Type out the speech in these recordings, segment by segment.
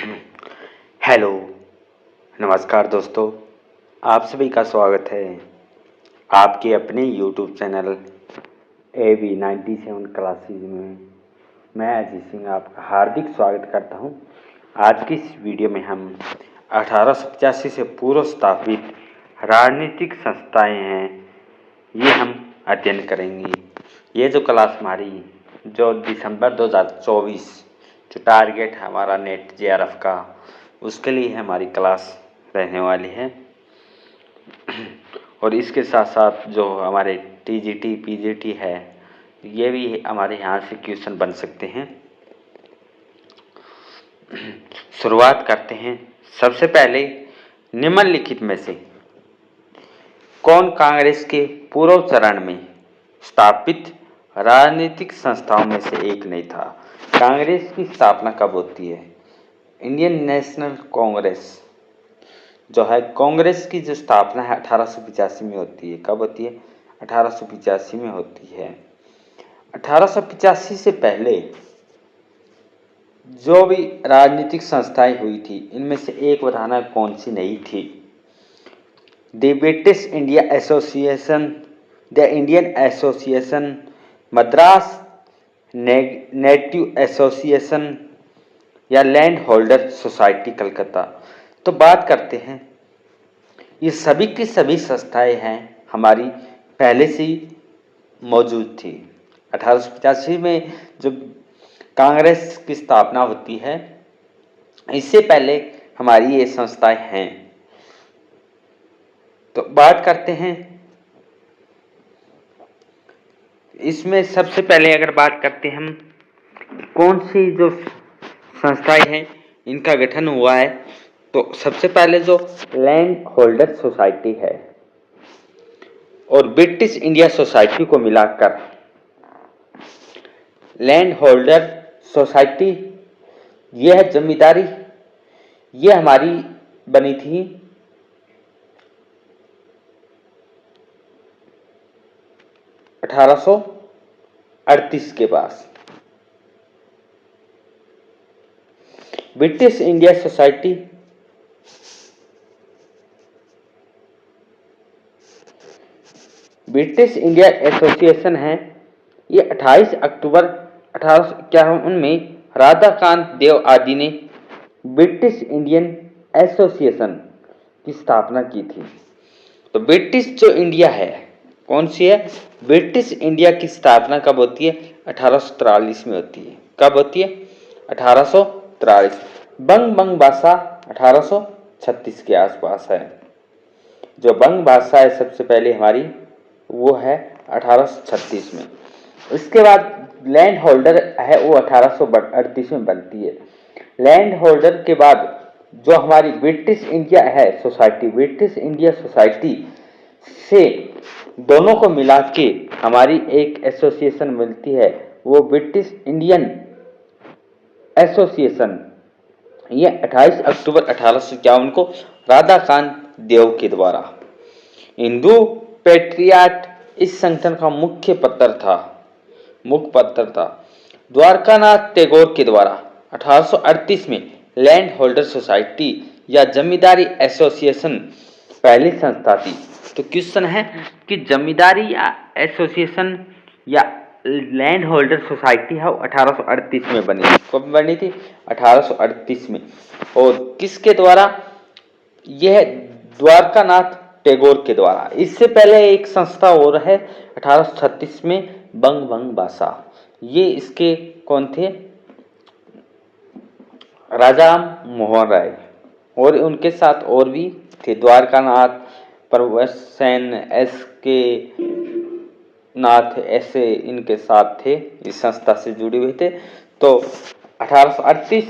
Hello, नमस्कार दोस्तों। आप सभी का स्वागत है आपके अपने यूट्यूब चैनल AB97 क्लासेज में। मैं अजीत सिंह आपका हार्दिक स्वागत करता हूं। आज की इस वीडियो में हम 1885 से पूर्व स्थापित राजनीतिक संस्थाएं हैं, ये हम अध्ययन करेंगे। ये जो क्लास हमारी जो दिसंबर 2024 जो टारगेट है हमारा नेट JRF का, उसके लिए हमारी क्लास रहने वाली है। और इसके साथ साथ जो हमारे TGT PGT है, ये भी हमारे यहाँ से क्वेश्चन बन सकते हैं। शुरुआत करते हैं। सबसे पहले निम्नलिखित में से कौन कांग्रेस के पूर्व चरण में स्थापित राजनीतिक संस्थाओं में से एक नहीं था? कांग्रेस की स्थापना कब होती है? इंडियन नेशनल कांग्रेस जो है, कांग्रेस की जो स्थापना है 1885 में होती है। कब होती है? 1885 में होती है। 1885 से पहले जो भी राजनीतिक संस्थाएं हुई थी, इनमें से एक बताना कौन सी नहीं थी? The British India association, the Indian association, Madras native association या लैंड होल्डर सोसाइटी कलकत्ता। तो बात करते हैं, ये सभी की सभी संस्थाएं हैं हमारी पहले से ही मौजूद थी। 1885 में जो कांग्रेस की स्थापना होती है, इससे पहले हमारी ये संस्थाएं हैं। तो बात करते हैं, इसमें सबसे पहले अगर बात करते हैं हम कौन सी जो संस्थाएं हैं इनका गठन हुआ है, तो सबसे पहले जो लैंड होल्डर सोसाइटी है और ब्रिटिश इंडिया सोसाइटी को मिलाकर लैंड होल्डर सोसाइटी, यह जमींदारी, यह हमारी बनी थी 1838 के पास। British India society British India association है, ये 28 अक्टूबर 1851 में राधाकांत देव आदि ने ब्रिटिश इंडियन एसोसिएशन की स्थापना की थी। तो ब्रिटिश जो इंडिया है, कौन सी है? ब्रिटिश इंडिया की स्थापना कब होती है? 1843 में होती है। कब होती है? 1843। बंग भाषा 1836 के आसपास है। जो बंग भाषा है सबसे पहले हमारी, वो है 1836 में। इसके बाद लैंड होल्डर है, वो 1838 में बनती है। लैंड होल्डर के बाद जो हमारी ब्रिटिश इंडिया है सोसाइटी, ब्रिटिश इंडिया सोसाइटी से दोनों को मिला के हमारी एक एसोसिएशन मिलती है, वो ब्रिटिश इंडियन एसोसिएशन। ये 28 अक्टूबर 1851 को राधाकांत देव के द्वारा, हिंदू पेट्रियाट इस संगठन का मुख्य पत्र था। द्वारकानाथ टैगोर के द्वारा 1838 में लैंड होल्डर सोसाइटी या जमींदारी एसोसिएशन पहली संस्था थी। तो क्वेश्चन है कि जमींदारी या एसोसिएशन या लैंड होल्डर सोसाइटी है 1838 में बनी थी। कब बनी थी? 1838 में। और किसके द्वारा? यह द्वारकानाथ टैगोर के द्वारा। इससे पहले एक संस्था और है 1836 में, बंग भाषा। ये इसके कौन थे? राजा मोहन राय, और उनके साथ और भी थे, द्वारकानाथ, प्रवसन, SK नाथ, ऐसे इनके साथ थे, इस संस्था से जुड़े हुए थे। तो 1838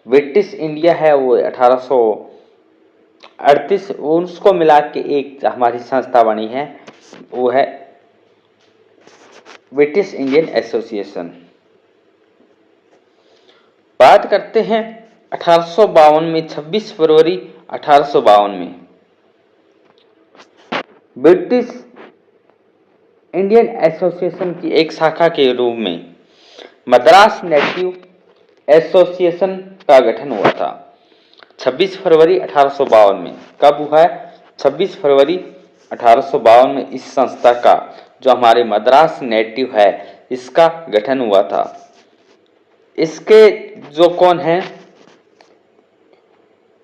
ब्रिटिश इंडिया है, वो 1838 उसको मिला के एक हमारी संस्था बनी है, वो है ब्रिटिश इंडियन एसोसिएशन। बात करते हैं 1852 में, 26 फरवरी 1852 में ब्रिटिश इंडियन एसोसिएशन की एक शाखा के रूप में मद्रास नेटिव एसोसिएशन का गठन हुआ था 26 फरवरी 1852 में। कब हुआ है? 26 फरवरी 1852 में इस संस्था का, जो हमारे मद्रास नेटिव है, इसका गठन हुआ था। इसके जो कौन है,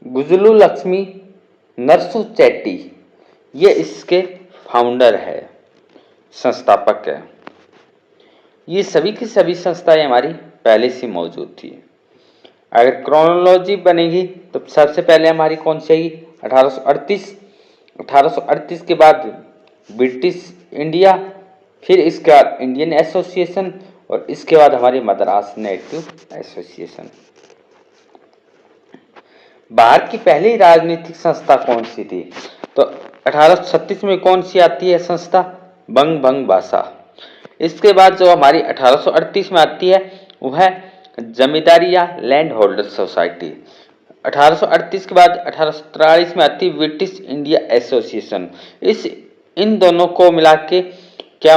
गुजलू लक्ष्मी नरसु चेट्टी, ये इसके फाउंडर है, संस्थापक है। ये सभी की सभी संस्थाएं हमारी पहले से मौजूद थी। अगर क्रोनोलॉजी बनेगी तो सबसे पहले हमारी कौन सी आई? 1838। 1838 के बाद ब्रिटिश इंडिया, फिर इसके बाद इंडियन एसोसिएशन, और इसके बाद हमारी मद्रास नेटिव एसोसिएशन। भारत की पहली राजनीतिक संस्था कौन सी थी? तो 1836 में कौन सी आती है संस्था? बंग भंग भाषा। इसके बाद जो हमारी 1838 में आती है वह है जमींदारी या लैंड होल्डर सोसाइटी। 1838 के बाद 1843 में आती है ब्रिटिश इंडिया एसोसिएशन। इन दोनों को मिला के क्या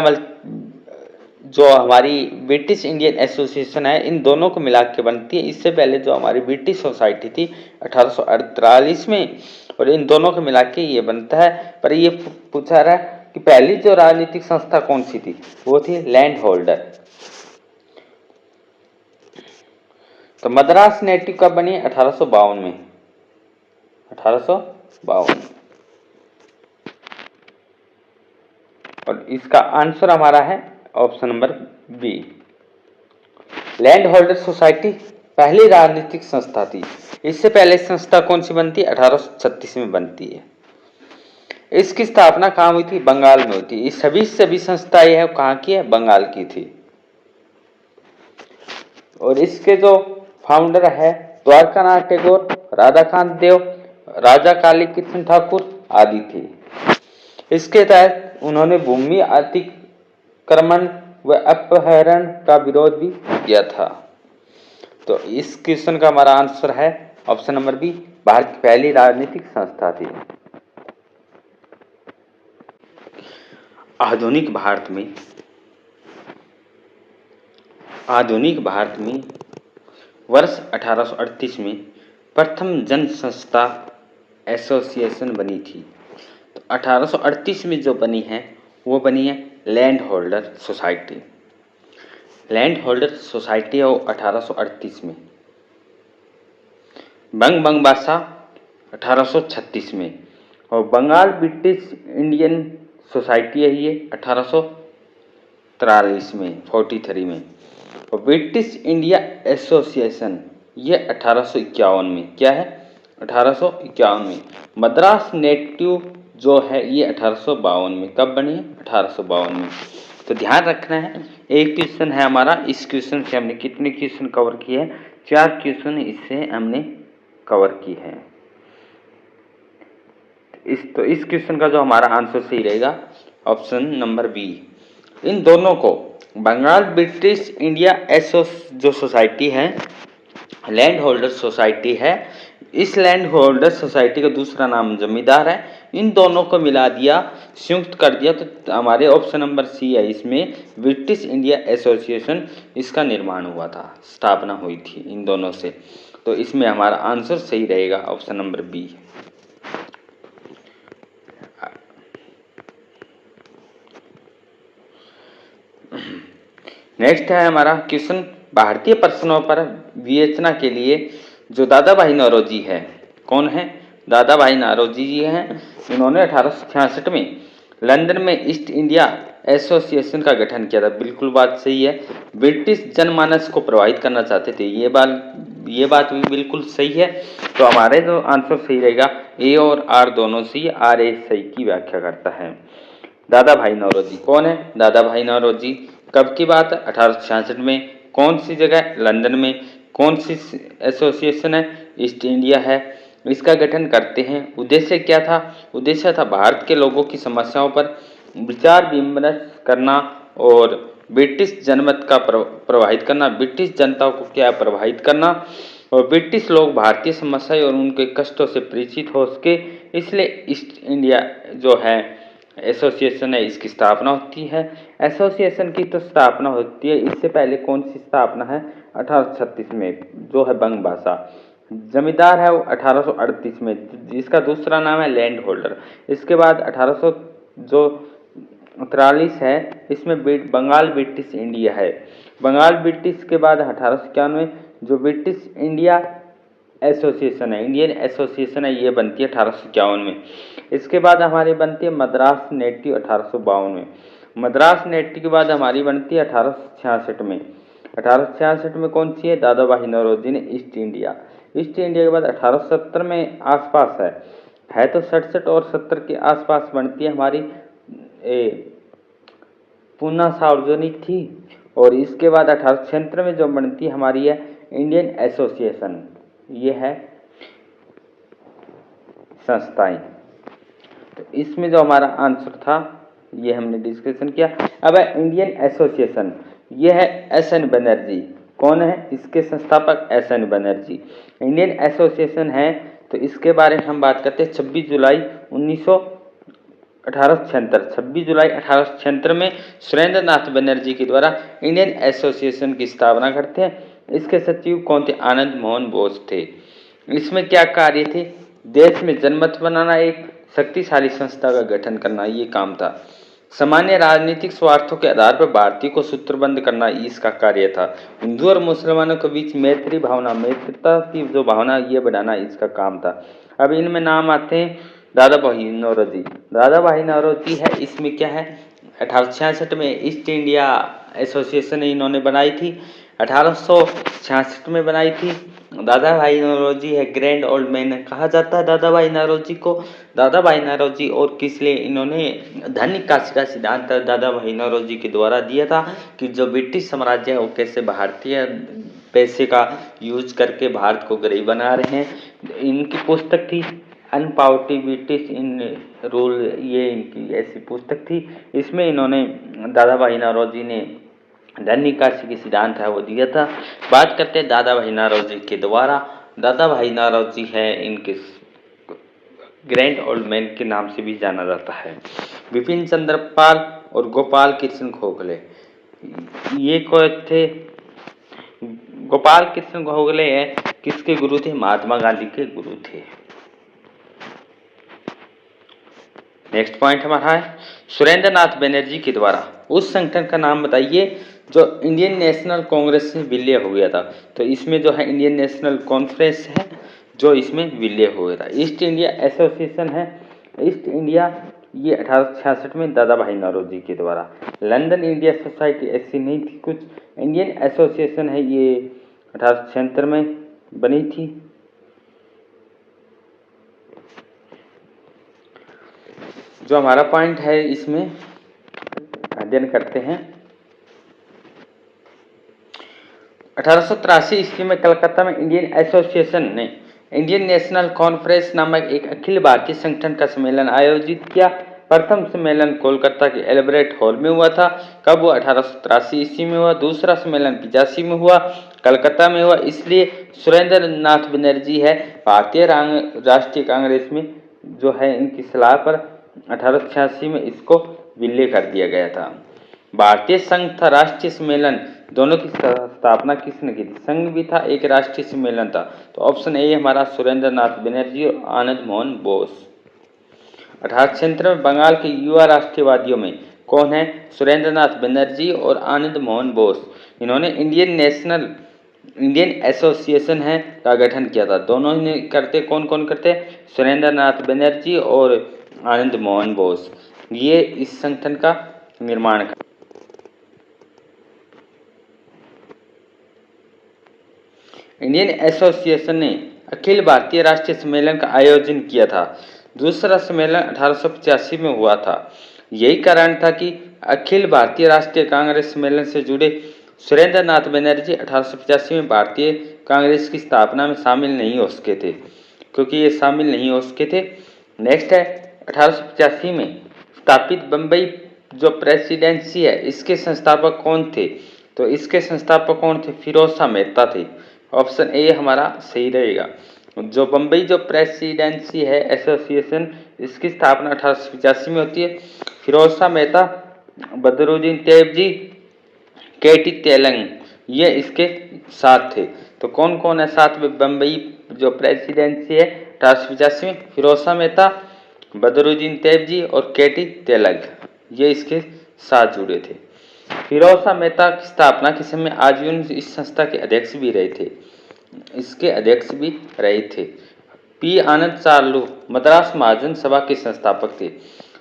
जो हमारी ब्रिटिश इंडियन एसोसिएशन है, इन दोनों को मिला के बनती है। इससे पहले जो हमारी ब्रिटिश सोसाइटी थी 1848 में, और इन दोनों को मिला के ये बनता है। पर ये पूछा रहा है कि पहली जो राजनीतिक संस्था कौन सी थी? वो थी लैंड होल्डर। तो मद्रास नेटिव कब बनी? 1852 में। 1852। और इसका आंसर हमारा है option number B. Land holder society पहली राजनीतिक संस्था थी। इससे पहले संस्था कौन सी बनती है? 1836 में बनती है। इसकी स्थापना कहाँ हुई थी? बंगाल में हुई थी। ये सभी संस्थाएं है कहाँ की है? बंगाल की थी। और इसके जो फाउंडर है द्वारकानाथ टैगोर, राधाकांत देव, राजा काली कृष्ण ठाकुर आदि थे। इसके तहत उन्होंने भूमि अतिक्रमण व अपहरण का विरोध भी किया था। तो इस क्वेश्चन का हमारा आंसर है ऑप्शन नंबर बी, भारत की पहली राजनीतिक संस्था थी। आधुनिक भारत में वर्ष 1838 में प्रथम जन संस्था एसोसिएशन बनी थी। तो 1838 में जो बनी है वो बनी है land holder society. Land holder society है वो 1838 में। बंग भंग भाषा 1836 में। और बंगाल ब्रिटिश इंडियन सोसाइटी है ये 1843 में, 43 में। और ब्रिटिश इंडिया एसोसिएशन ये 1851 में। क्या है? 1851 में। मद्रास नेटिव जो है ये 1852 में। कब बनी है? 1852 में। तो ध्यान रखना है, एक क्वेश्चन है हमारा, इस क्वेश्चन से हमने कितने क्वेश्चन कवर किए हैं? 4 क्वेश्चन इससे हमने कवर की है। इस क्वेश्चन का जो हमारा आंसर सही रहेगा ऑप्शन नंबर बी। इन दोनों को बंगाल ब्रिटिश इंडिया जो सोसाइटी है, लैंड होल्डर सोसाइटी है, इस लैंड होल्डर सोसाइटी का दूसरा नाम जमींदार है। इन दोनों को मिला दिया, संयुक्त कर दिया, तो हमारे ऑप्शन नंबर सी है, इसमें ब्रिटिश इंडिया एसोसिएशन इसका निर्माण हुआ था, स्थापना हुई थी इन दोनों से। तो इसमें हमारा आंसर सही रहेगा ऑप्शन नंबर बी। नेक्स्ट है हमारा क्वेश्चन, भारतीय प्रश्नों पर विवेचना के लिए जो दादा भाई नौरोजी है, कौन है? दादा भाई नौरोजी जी हैं। इन्होंने 1866 में लंदन में ईस्ट इंडिया एसोसिएशन का गठन किया था। बिल्कुल बात सही है, ब्रिटिश जनमानस को प्रभावित करना चाहते थे। ये बात भी बिल्कुल सही है। तो हमारे जो आंसर सही रहेगा ए और आर दोनों से, आर ए सही की व्याख्या करता है। दादा भाई नौरोजी कौन है? दादा भाई नौरोजी कब की बात है? 1866 में। कौन सी जगह? लंदन में। कौन सी एसोसिएशन है? ईस्ट इंडिया है। इसका गठन करते हैं। उद्देश्य क्या था? उद्देश्य था भारत के लोगों की समस्याओं पर विचार विमर्श करना और ब्रिटिश जनमत का प्रभावित करना, ब्रिटिश जनता को क्या प्रभावित करना, और ब्रिटिश लोग भारतीय समस्याएं और उनके कष्टों से परिचित हो सके, इसलिए ईस्ट इंडिया जो है एसोसिएशन है, इसकी स्थापना होती है। एसोसिएशन की तो स्थापना होती है, इससे पहले कौन सी स्थापना है 1836 में, जो है बंग भाषा। जमींदार है वो 1838 में, जिसका दूसरा नाम है लैंड होल्डर। इसके बाद 1800 जो 43 है, इसमें बंगाल ब्रिटिश इंडिया है। बंगाल ब्रिटिश के बाद 1891 जो ब्रिटिश इंडिया एसोसिएशन है, इंडियन एसोसिएशन है, ये बनती है 1851 में। इसके बाद हमारी बनती है मद्रास नेटिव 1852 में। मद्रास नेटिव के बाद हमारी बनती है 1866 में। 1866 में कौन सी है, दादा भाई नौरोजी ने ईस्ट इंडिया। ईस्ट इंडिया के बाद 1870 में आसपास है तो 67 और 70 के आसपास बनती है हमारी पूना सार्वजनिक थी। और इसके बाद 1876 में जो बनती है हमारी है इंडियन एसोसिएशन, ये है संस्थाएं। तो इसमें जो हमारा आंसर था ये हमने डिस्कशन किया। अब है इंडियन एसोसिएशन, ये है एस.एन. बनर्जी। कौन है इसके संस्थापक, एस.एन. बनर्जी। इंडियन एसोसिएशन है तो इसके बारे में हम बात करते हैं 26 जुलाई 1876 में सुरेंद्र नाथ बनर्जी के द्वारा इंडियन एसोसिएशन की स्थापना करते हैं। इसके सचिव कौन थे, आनंद मोहन बोस थे। इसमें क्या कार्य थे, देश में जनमत बनाना, एक शक्तिशाली संस्था का गठन करना, ये काम था। सामान्य राजनीतिक स्वार्थों के आधार पर भारतीय को सूत्रबद्ध करना, इसका कार्य था। हिंदू और मुसलमानों के बीच मैत्री भावना, मैत्रिता की जो भावना, ये बढ़ाना इसका काम था। अब इनमें नाम आते हैं दादा भाई नौरोजी। दादा भाई नौरोजी है, इसमें क्या है 1866 में ईस्ट इंडिया एसोसिएशन इन्होंने बनाई थी, 1866 में बनाई थी। दादा भाई नौरोजी है ग्रैंड ओल्ड मैन कहा जाता है दादा भाई नौरोजी को। दादा भाई नौरोजी और किस लिए, इन्होंने धन निकासी का सिद्धांत दादा भाई नौरोजी के द्वारा दिया था कि जो ब्रिटिश साम्राज्य है वो कैसे भारतीय पैसे का यूज करके भारत को गरीब बना रहे हैं। इनकी पुस्तक थी अनपावर्टी ब्रिटिश इन रूल, ये इनकी ऐसी पुस्तक थी। इसमें इन्होंने दादा भाई नौरोजी ने धन निकासी की सिद्धांत है वो दिया था। बात करते हैं दादा भाई नौरोजी के द्वारा। दादा भाई नौरोजी है, इनके ग्रैंड ओल्ड मैन के नाम से भी जाना जाता है। विपिन चंद्र पाल और गोपाल कृष्ण गोखले, ये कौन थे, गोपाल कृष्ण गोखले है किसके गुरु थे, महात्मा गांधी के गुरु थे। नेक्स्ट पॉइंट हमारा है सुरेंद्र नाथ बनर्जी के द्वारा उस संगठन का नाम बताइए जो इंडियन नेशनल कांग्रेस से विलय हो गया था। तो इसमें जो है इंडियन नेशनल कॉन्फ्रेंस है जो इसमें विलय हो गया था। ईस्ट इंडिया एसोसिएशन है, ईस्ट इंडिया ये 1866 में दादा भाई नौरोजी के द्वारा। लंदन इंडिया सोसाइटी ऐसी नहीं थी कुछ। इंडियन एसोसिएशन है, ये 1876 में बनी थी। जो हमारा पॉइंट है इसमें अध्ययन करते हैं। 1883 ईस्वी में कलकत्ता में इंडियन एसोसिएशन ने इंडियन नेशनल कॉन्फ्रेंस नामक एक अखिल भारतीय संगठन का सम्मेलन आयोजित किया। प्रथम सम्मेलन कोलकाता के एल्बर्ट हॉल में हुआ था। कब हुआ, 1883 ईस्वी में हुआ। दूसरा सम्मेलन 85 में हुआ, कलकत्ता में हुआ। इसलिए सुरेंद्र नाथ बनर्जी है भारतीय राष्ट्रीय कांग्रेस में जो है इनकी सलाह पर 1886 में इसको विलय कर दिया गया था। भारतीय संघ था, राष्ट्रीय सम्मेलन, दोनों की स्थापना किसने की थी, संघ भी था, एक राष्ट्रीय सम्मेलन था। तो ऑप्शन ए हमारा सुरेंद्र नाथ बनर्जी और आनंद मोहन बोस। 1876 में बंगाल के युवा राष्ट्रवादियों में कौन है, सुरेंद्र नाथ बनर्जी और आनंद मोहन बोस। इन्होंने इंडियन एसोसिएशन है का गठन किया था। दोनों ने करते, कौन कौन करते, सुरेंद्र नाथ बनर्जी और आनंद मोहन बोस, ये इस संगठन का निर्माण कर। इंडियन एसोसिएशन ने अखिल भारतीय राष्ट्रीय सम्मेलन का आयोजन किया था। दूसरा सम्मेलन 1885 में हुआ था। यही कारण था कि अखिल भारतीय राष्ट्रीय कांग्रेस सम्मेलन से जुड़े सुरेंद्र नाथ बनर्जी 1885 में भारतीय कांग्रेस की स्थापना में शामिल नहीं हो सके थे, क्योंकि ये शामिल नहीं हो सके थे। नेक्स्ट है 1885 में स्थापित बम्बई जो प्रेसिडेंसी है, इसके संस्थापक कौन थे, तो इसके संस्थापक कौन थे, फिरोज शाह मेहता थे। ऑप्शन ए हमारा सही रहेगा। जो बम्बई जो प्रेसिडेंसी है एसोसिएशन, इसकी स्थापना 1885 में होती है। फिरोज शाह मेहता, बदरुद्दीन तैयबजी, केटी तेलंग, ये इसके साथ थे। तो कौन कौन है साथ में? बम्बई जो प्रेसिडेंसी है 1885 में, फिरोज शाह मेहता, बदरुद्दीन तैयबजी और केटी तेलंग, ये इसके साथ जुड़े थे। फिरोज शाह मेहता की स्थापना के समय आजीवन इस संस्था के अध्यक्ष भी रहे थे, इसके अध्यक्ष भी रहे थे। पी आनंद चार्लू मद्रास महाजन सभा के संस्थापक थे।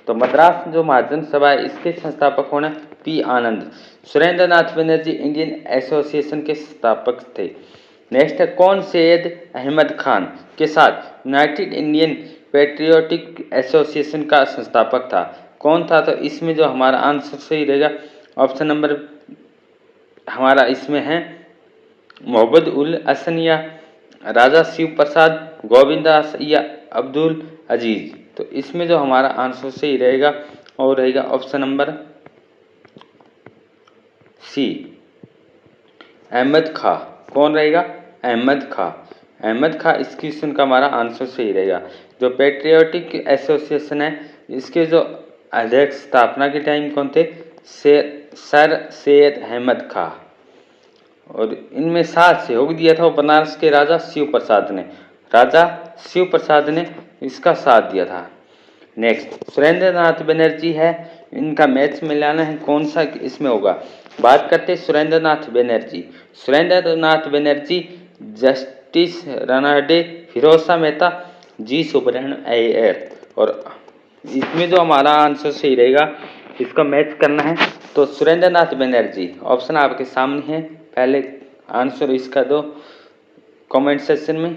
तो मद्रास जो महाजन सभा है इसके संस्थापक कौन है? पी आनंद। सुरेंद्र नाथ बनर्जी इंडियन एसोसिएशन के संस्थापक थे। नेक्स्ट है कौन सैयद अहमद खान के साथ यूनाइटेड इंडियन पेट्रियोटिक एसोसिएशन का संस्थापक था? कौन था? तो इसमें जो हमारा आंसर सही रहेगा ऑप्शन नंबर हमारा इसमें है मोहम्मद उल हसन या राजा शिव प्रसाद, गोविंदास या अब्दुल अजीज। तो इसमें जो हमारा आंसर सही रहेगा और रहेगा ऑप्शन नंबर सी अहमद खां। कौन रहेगा? अहमद खां। अहमद खां इस क्वेश्चन का हमारा आंसर सही रहेगा। जो पेट्रियोटिक एसोसिएशन है इसके जो अध्यक्ष स्थापना के टाइम कौन थे? सर सैयद अहमद खां। और इनमें साथ सहयोग दिया था वो बनारस के राजा शिव प्रसाद ने। राजा शिव प्रसाद ने इसका साथ दिया था। नेक्स्ट सुरेंद्र नाथ बनर्जी है, इनका मैच मिलाना है कौन सा इसमें होगा? बात करते हैं सुरेंद्र नाथ बनर्जी। सुरेंद्र नाथ बनर्जी, जस्टिस रनाडे, फिरोज शाह मेहता, जी सुब्रह्मण्यम अय्यर। और इसमें जो हमारा आंसर सही रहेगा इसका मैच करना है तो सुरेंद्र नाथ बनर्जी। ऑप्शन आपके सामने है, पहले आंसर इसका दो कमेंट सेक्शन में।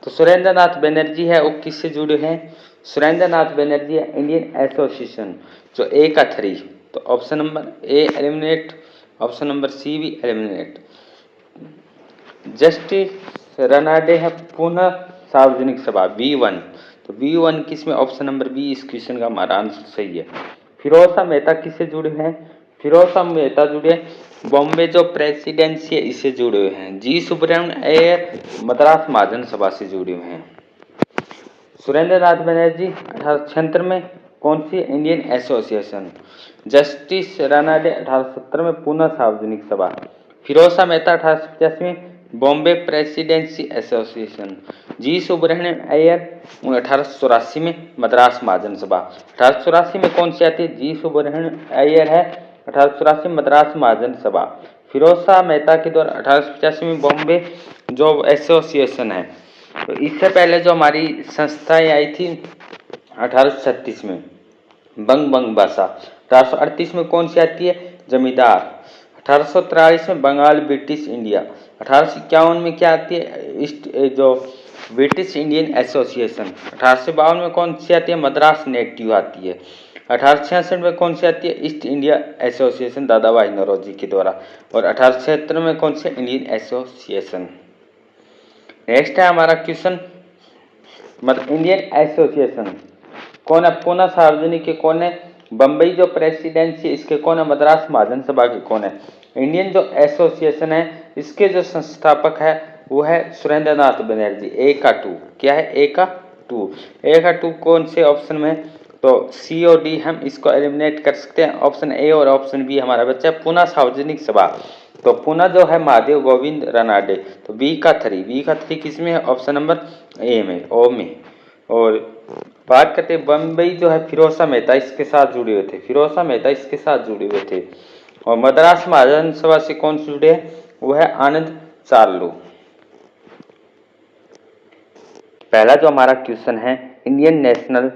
तो सुरेंद्र नाथ बनर्जी है वो किससे जुड़े हैं? सुरेंद्र नाथ बनर्जी है इंडियन एसोसिएशन जो ए का 3। तो option number A eliminate, option number C भी एलिमिनेट। जस्टिस रनाडे है पुनः सार्वजनिक सभा B1। तो B1 किसमें? ऑप्शन नंबर बी इस क्वेश्चन का हमारा आंसर सही है। फिरोज शाह मेहता किससे जुड़े हैं? फिरोज शाह मेहता जुड़े बॉम्बे जो प्रेसिडेंसी है इससे जुड़े हुए हैं। जी सुब्रह्मण्यम अय्यर मद्रास महाजन सभा से जुड़े हुए हैं। सुरेंद्र नाथ बनर्जी 1876 में कौन सी इंडियन एसोसिएशन? जस्टिस रनाडे 1870 में पुनः सार्वजनिक सभा। फिरोज शाह मेहता 1885 में बॉम्बे प्रेसिडेंसी एसोसिएशन। जी सुब्रह्मण्यम अय्यर 1884 में मद्रास महाजन सभा। 1884 में कौन सी आती है? जी सुब्रह्मण्यम अय्यर है 1884 मद्रास महाजन सभा। फिरोज शाह मेहता के द्वारा 1885 में बॉम्बे जो एसोसिएशन है। तो इससे पहले जो हमारी संस्थाएं आई थी 1836 में बंग बंग भाषा। 1838 में कौन सी आती है? जमींदार। 1843 में बंगाल ब्रिटिश इंडिया। 1851 में क्या आती है? ईस्ट जो ब्रिटिश इंडियन एसोसिएशन। 1852 में कौन सी आती है? मद्रास नेटिव आती है। 1866 में कौन सी आती है? ईस्ट इंडिया एसोसिएशन दादा भाई नौरोजी के द्वारा। और 1876 में कौन सी? Indian association. नेक्स्ट है हमारा क्वेश्चन मतलब इंडियन एसोसिएशन कौन है? पुनः सार्वजनिक के कौन है? बम्बई जो प्रेसिडेंसी इसके कौन है? मद्रास महाजन सभा के कौन है? इंडियन जो एसोसिएशन है इसके जो संस्थापक है वो है सुरेंद्र नाथ बनर्जी। ए का 2 क्या है? ए का 2। ए का 2 कौन से ऑप्शन में है? तो सी और डी हम इसको एलिमिनेट कर सकते हैं। ऑप्शन ए और ऑप्शन बी हमारा बच्चा है पुनः सार्वजनिक सभा। तो पुनः जो है महादेव गोविंद रनाडे। तो बी का 3 किसमें है? ऑप्शन नंबर ए में, ओ में। और बात करते हैं बम्बई जो है फिरोज शाह मेहता इसके साथ जुड़े हुए थे। फिरोज शाह मेहता इसके साथ जुड़े हुए थे। और मद्रास महाजन सभा से कौन जुड़े हैं? वो है आनंद चार्लू। पहला जो हमारा क्वेश्चन है इंडियन नेशनल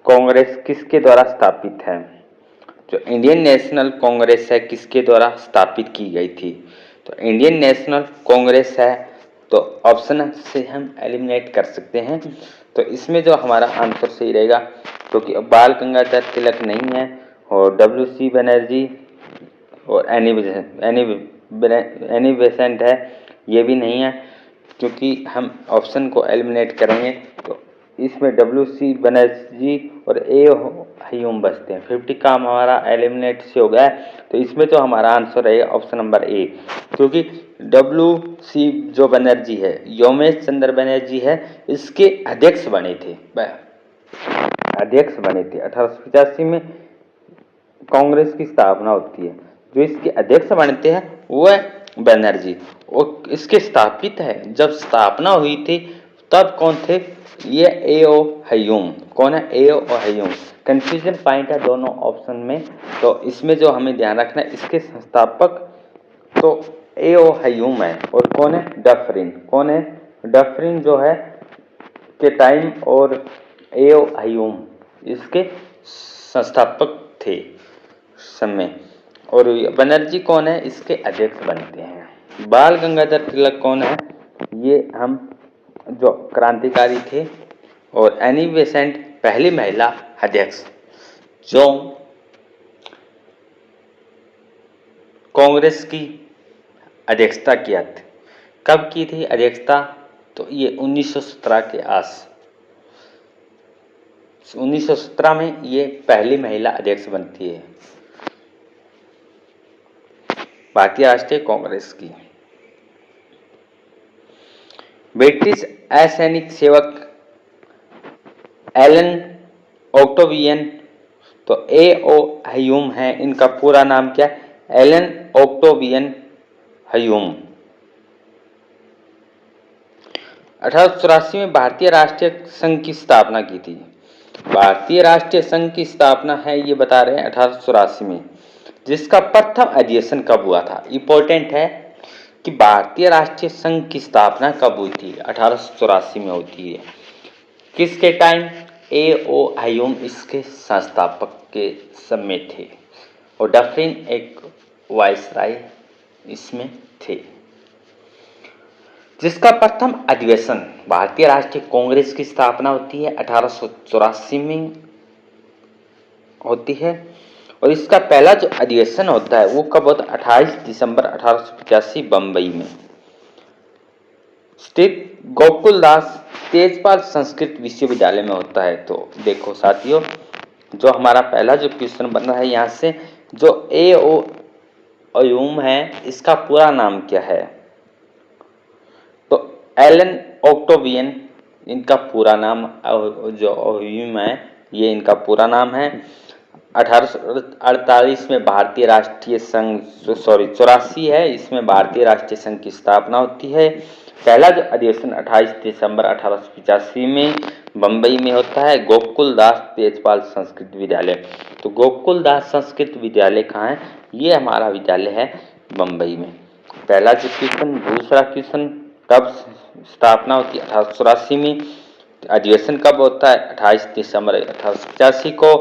कांग्रेस किसके द्वारा स्थापित है? जो इंडियन नेशनल कांग्रेस है किसके द्वारा स्थापित की गई थी? तो इंडियन नेशनल कांग्रेस है तो ऑप्शन से हम एलिमिनेट कर सकते हैं। तो इसमें जो हमारा आंसर सही रहेगा क्योंकि तो बाल गंगाधर तिलक नहीं है और WC बनर्जी और एनी बेसेंट है ये भी नहीं है। क्योंकि हम ऑप्शन को एलिमिनेट करेंगे तो इसमें WC बनर्जी और ए हयूम बचते हैं। 50 का हमारा एलिमिनेट से हो गया है, तो इसमें तो हमारा आंसर है ऑप्शन नंबर ए, क्योंकि WC जो बनर्जी है, योमेश चंद्र बनर्जी है, इसके अध्यक्ष बने थे 1885 में कांग्रेस की स्थापना होती है। जो इसके अध्यक्ष बनते हैं वो है बनर्जी, और इसके स्थापित है, जब स्थापना हुई थी तब कौन थे, ये ए.ओ. हयूम। कौन है, ए.ओ. हयूम। कंफ्यूजन पॉइंट है दोनों ऑप्शन में, तो इसमें जो हमें ध्यान रखना है, इसके संस्थापक तो ए.ओ. हयूम है, और कौन है, डफरिन। कौन है, डफरिन जो है के टाइम, और ए.ओ. हयूम इसके संस्थापक थे समय, और बनर्जी कौन है, इसके अध्यक्ष बनते हैं। बाल गंगाधर तिलक कौन है, ये हम जो क्रांतिकारी थे, और एनी बेसेंट पहली महिला अध्यक्ष जो कांग्रेस की अध्यक्षता किया थी। कब की थी अध्यक्षता, तो ये 1917 के 1917 में ये पहली महिला अध्यक्ष बनती है भारतीय राष्ट्रीय कांग्रेस की। ब्रिटिश असैनिक सेवक एलन ऑक्टेवियन, तो ए.ओ. हयूम है, इनका पूरा नाम क्या है, एलन ऑक्टेवियन हयूम। 1884 में भारतीय राष्ट्रीय संघ की स्थापना की थी। भारतीय राष्ट्रीय संघ की स्थापना है, ये बता रहे हैं 1884 में, जिसका प्रथम अधिवेशन कब हुआ था। इंपॉर्टेंट है कि भारतीय राष्ट्रीय संघ की स्थापना कब हुई थी, 1884 में होती है। किसके टाइम, ए.ओ. हयूम इसके संस्थापक के समय थे, और डफरिन एक वायसराय इसमें थे। जिसका प्रथम अधिवेशन, भारतीय राष्ट्रीय कांग्रेस की स्थापना होती है 1884 में होती है, और इसका पहला जो अधिवेशन होता है वो कब होता है, 28 दिसंबर 1885 बम्बई में स्थित गोकुलदास तेजपाल संस्कृत विश्वविद्यालय में होता है। तो देखो साथियों, जो हमारा पहला जो क्वेश्चन बन रहा है यहाँ से, जो ए.ओ. हयूम है, इसका पूरा नाम क्या है, तो एलन ऑक्टेवियन इनका पूरा नाम, जो हयूम है ये इनका पूरा नाम है। 1848 में भारतीय राष्ट्रीय संघ, 84 है, इसमें भारतीय राष्ट्रीय संघ की स्थापना होती है। पहला जो अधिवेशन 28 दिसंबर 1885 में बम्बई में होता है, गोकुलदास तेजपाल संस्कृत विद्यालय। तो गोकुलदास संस्कृत विद्यालय कहाँ है, ये हमारा विद्यालय है बम्बई में। पहला जो क्वेश्चन। दूसरा क्वेश्चन, कब स्थापना होती है, 1884 में। अधिवेशन कब होता है, 28 दिसंबर 1885 को।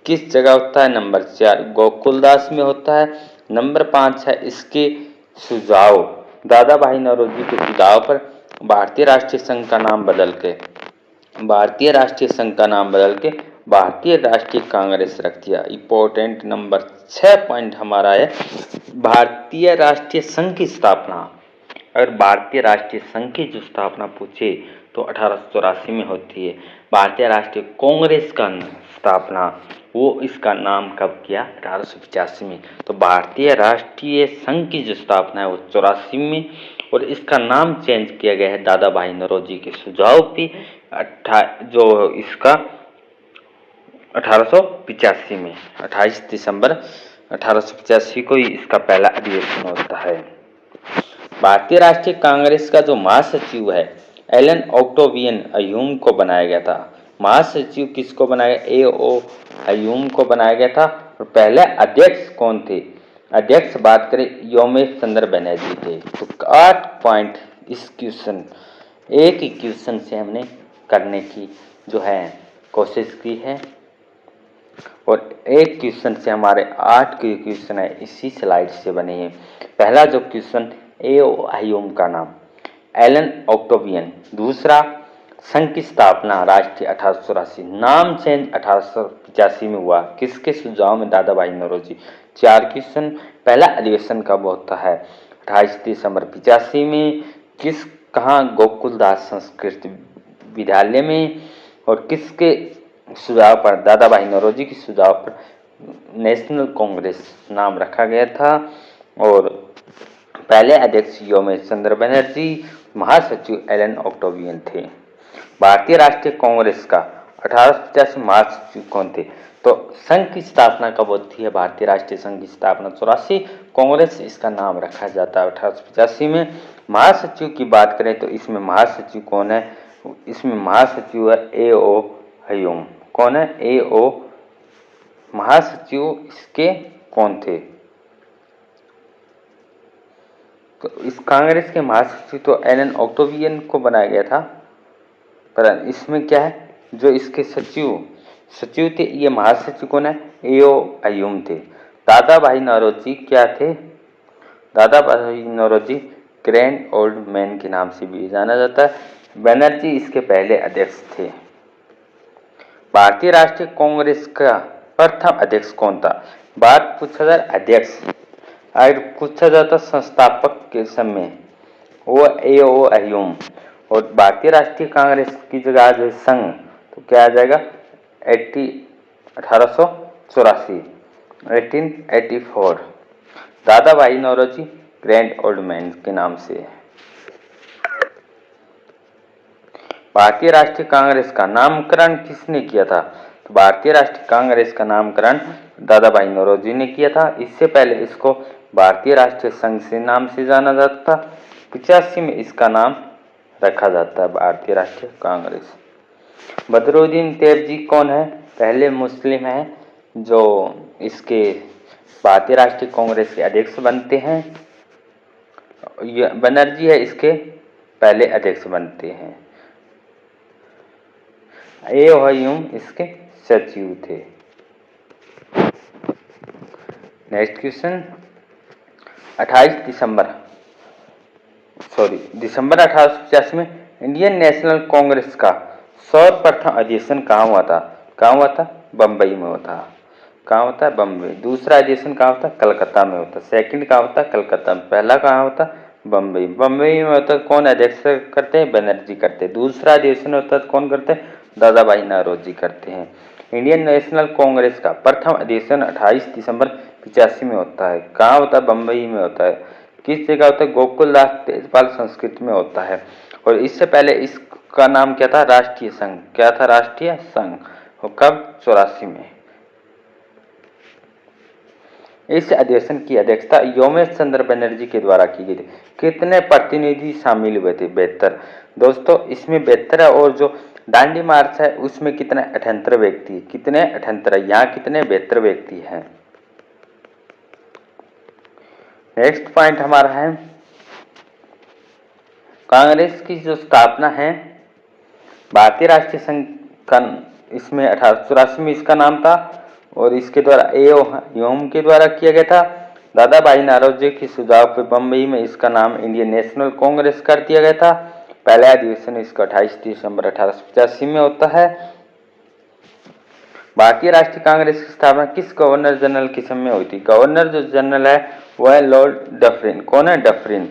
किस जगह होता है, नंबर 4 गोकुलदास में होता है। नंबर 5 है इसके सुझाव, दादा भाई नौरोजी के सुझाव पर भारतीय राष्ट्रीय संघ का नाम बदल के भारतीय राष्ट्रीय कांग्रेस रख दिया। इंपॉर्टेंट नंबर 6 पॉइंट हमारा है, भारतीय राष्ट्रीय संघ की स्थापना। अगर भारतीय राष्ट्रीय संघ की जो स्थापना पूछे तो 1884 में होती है। भारतीय राष्ट्रीय कांग्रेस का स्थापना, वो इसका नाम कब किया, 1885 में। तो भारतीय राष्ट्रीय संघ की जो स्थापना है वो 84 में, और इसका नाम चेंज किया गया है दादा भाई नौरोजी के सुझाव पे, जो इसका 1885 में, 28 दिसंबर 1885 को ही इसका पहला अधिवेशन होता है। भारतीय राष्ट्रीय कांग्रेस का जो महासचिव है एलन ऑक्टेवियन हयूम को बनाया गया था। महासचिव किसको बनाया गया, ए.ओ. हयूम को बनाया गया था। और पहले अध्यक्ष कौन थे, अध्यक्ष बात करें योमेश चंद्र बनर्जी थे। तो 8 पॉइंट इस क्वेश्चन, एक ही क्वेश्चन से हमने करने की जो है कोशिश की है, और एक क्वेश्चन से हमारे 8 क्वेश्चन है इसी स्लाइड से बने हैं। पहला जो क्वेश्चन, ए.ओ. हयूम का नाम एलन ऑक्टेवियन। दूसरा, संघ की स्थापना राष्ट्रीय 1884, नाम चेंज 1885 में हुआ, किसके सुझाव में, दादा भाई नौरोजी। 4 क्वेश्चन, पहला अधिवेशन कब होता है, 28 दिसंबर 85 में, कहाँ, गोकुलदास संस्कृत विद्यालय में। और किसके सुझाव पर, दादा भाई नौरोजी के सुझाव पर नेशनल कांग्रेस नाम रखा गया था। और पहले अध्यक्ष योमेश चंद्र बनर्जी, महासचिव एलन ऑक्टेवियन थे। भारतीय राष्ट्रीय कांग्रेस का 1885 महासचिव कौन थे? तो संघ की स्थापना कब होती है? भारतीय राष्ट्रीय संघ की स्थापना 84 कांग्रेस इसका नाम रखा जाता है 1885 में। महासचिव की बात करें तो इसमें महासचिव कौन है? इसमें महासचिव है A.O. ह्यूम। कौन है? A.O. महासचिव इसके कौन थे? तो इस कांग्रेस के महासचिव तो एलन ऑक्टेवियन को बनाया गया था, पर इसमें क्या है, जो इसके सचिव थे, ये महासचिव कौन है? A.O. ह्यूम थे। दादा भाई नौरोजी क्या थे? दादा भाई नौरोजी ग्रैंड ओल्ड मैन के नाम से भी जाना जाता है। बनर्जी इसके पहले अध्यक्ष थे। भारतीय राष्ट्रीय कांग्रेस का प्रथम अध्यक्ष कौन था? बात पूछा जाए अध्यक्ष, अगर पूछा जाता संस्थापक के समय, वो A.O. ह्यूम। और भारतीय राष्ट्रीय कांग्रेस की जगह जो संघ, तो क्या आ जाएगा? 1884 दादा भाई नौरोजी ग्रैंड ओल्ड मैन के नाम से। भारतीय राष्ट्रीय कांग्रेस का नामकरण किसने किया था? तो भारतीय राष्ट्रीय कांग्रेस का नामकरण दादा भाई नौरोजी ने किया था। इससे पहले इसको भारतीय राष्ट्रीय संघ से नाम से जाना जाता था। 85 में इसका नाम रखा जाता है भारतीय राष्ट्रीय कांग्रेस। बदरुद्दीन तैयबजी कौन है? पहले मुस्लिम हैं जो इसके भारतीय राष्ट्रीय कांग्रेस के अध्यक्ष बनते हैं। बनर्जी है इसके पहले अध्यक्ष बनते हैं। A.O. ह्यूम इसके सचिव थे। नेक्स्ट क्वेश्चन, दिसंबर 1885 में इंडियन नेशनल कांग्रेस का सर्वप्रथम अधिवेशन कहाँ हुआ था? कहाँ हुआ था? बम्बई में हुआ था। कहाँ होता है? बम्बई। दूसरा अधिवेशन कहाँ होता है? कलकत्ता में होता है। सेकंड कहाँ होता है? कलकत्ता में। पहला कहाँ होता है? बम्बई। बम्बई में होता है, कौन अध्यक्ष करते हैं? बनर्जी करते हैं। दूसरा अधिवेशन होता है, कौन करते हैं? दादा भाई नौरोजी करते हैं। इंडियन नेशनल कांग्रेस का प्रथम अधिवेशन 28 दिसंबर 85 में होता है। कहाँ होता है? बम्बई में होता है। किस जगह होता है? गोकुलदास तेजपाल संस्कृत में होता है। और इससे पहले इसका नाम क्या था? राष्ट्रीय संघ। क्या था? राष्ट्रीय संघ। और कब? 84 में। इस अधिवेशन की अध्यक्षता योमेश चंद्र बनर्जी के द्वारा की गई थी। कितने प्रतिनिधि शामिल हुए थे? 72। दोस्तों इसमें 72 है, और जो दांडी मार्च है उसमें कितने? 78 व्यक्ति। कितने? 78। यहाँ कितने? 72 व्यक्ति हैं। नेक्स्ट पॉइंट हमारा है, कांग्रेस की जो स्थापना है भारतीय राष्ट्रीय संघ का, इसमें 1884 में इसका नाम था, और इसके द्वारा A.O. ह्यूम के द्वारा किया गया था। दादा भाई नौरोजी के सुझाव पर बम्बई में इसका नाम इंडियन नेशनल कांग्रेस कर दिया गया था। पहला अधिवेशन इसका 28 दिसंबर 1885 में होता है। भारतीय राष्ट्रीय कांग्रेस की स्थापना किस गवर्नर जनरल के समय हुई थी? गवर्नर जो जनरल है वह है लॉर्ड डफरिन। कौन है? डफरिन।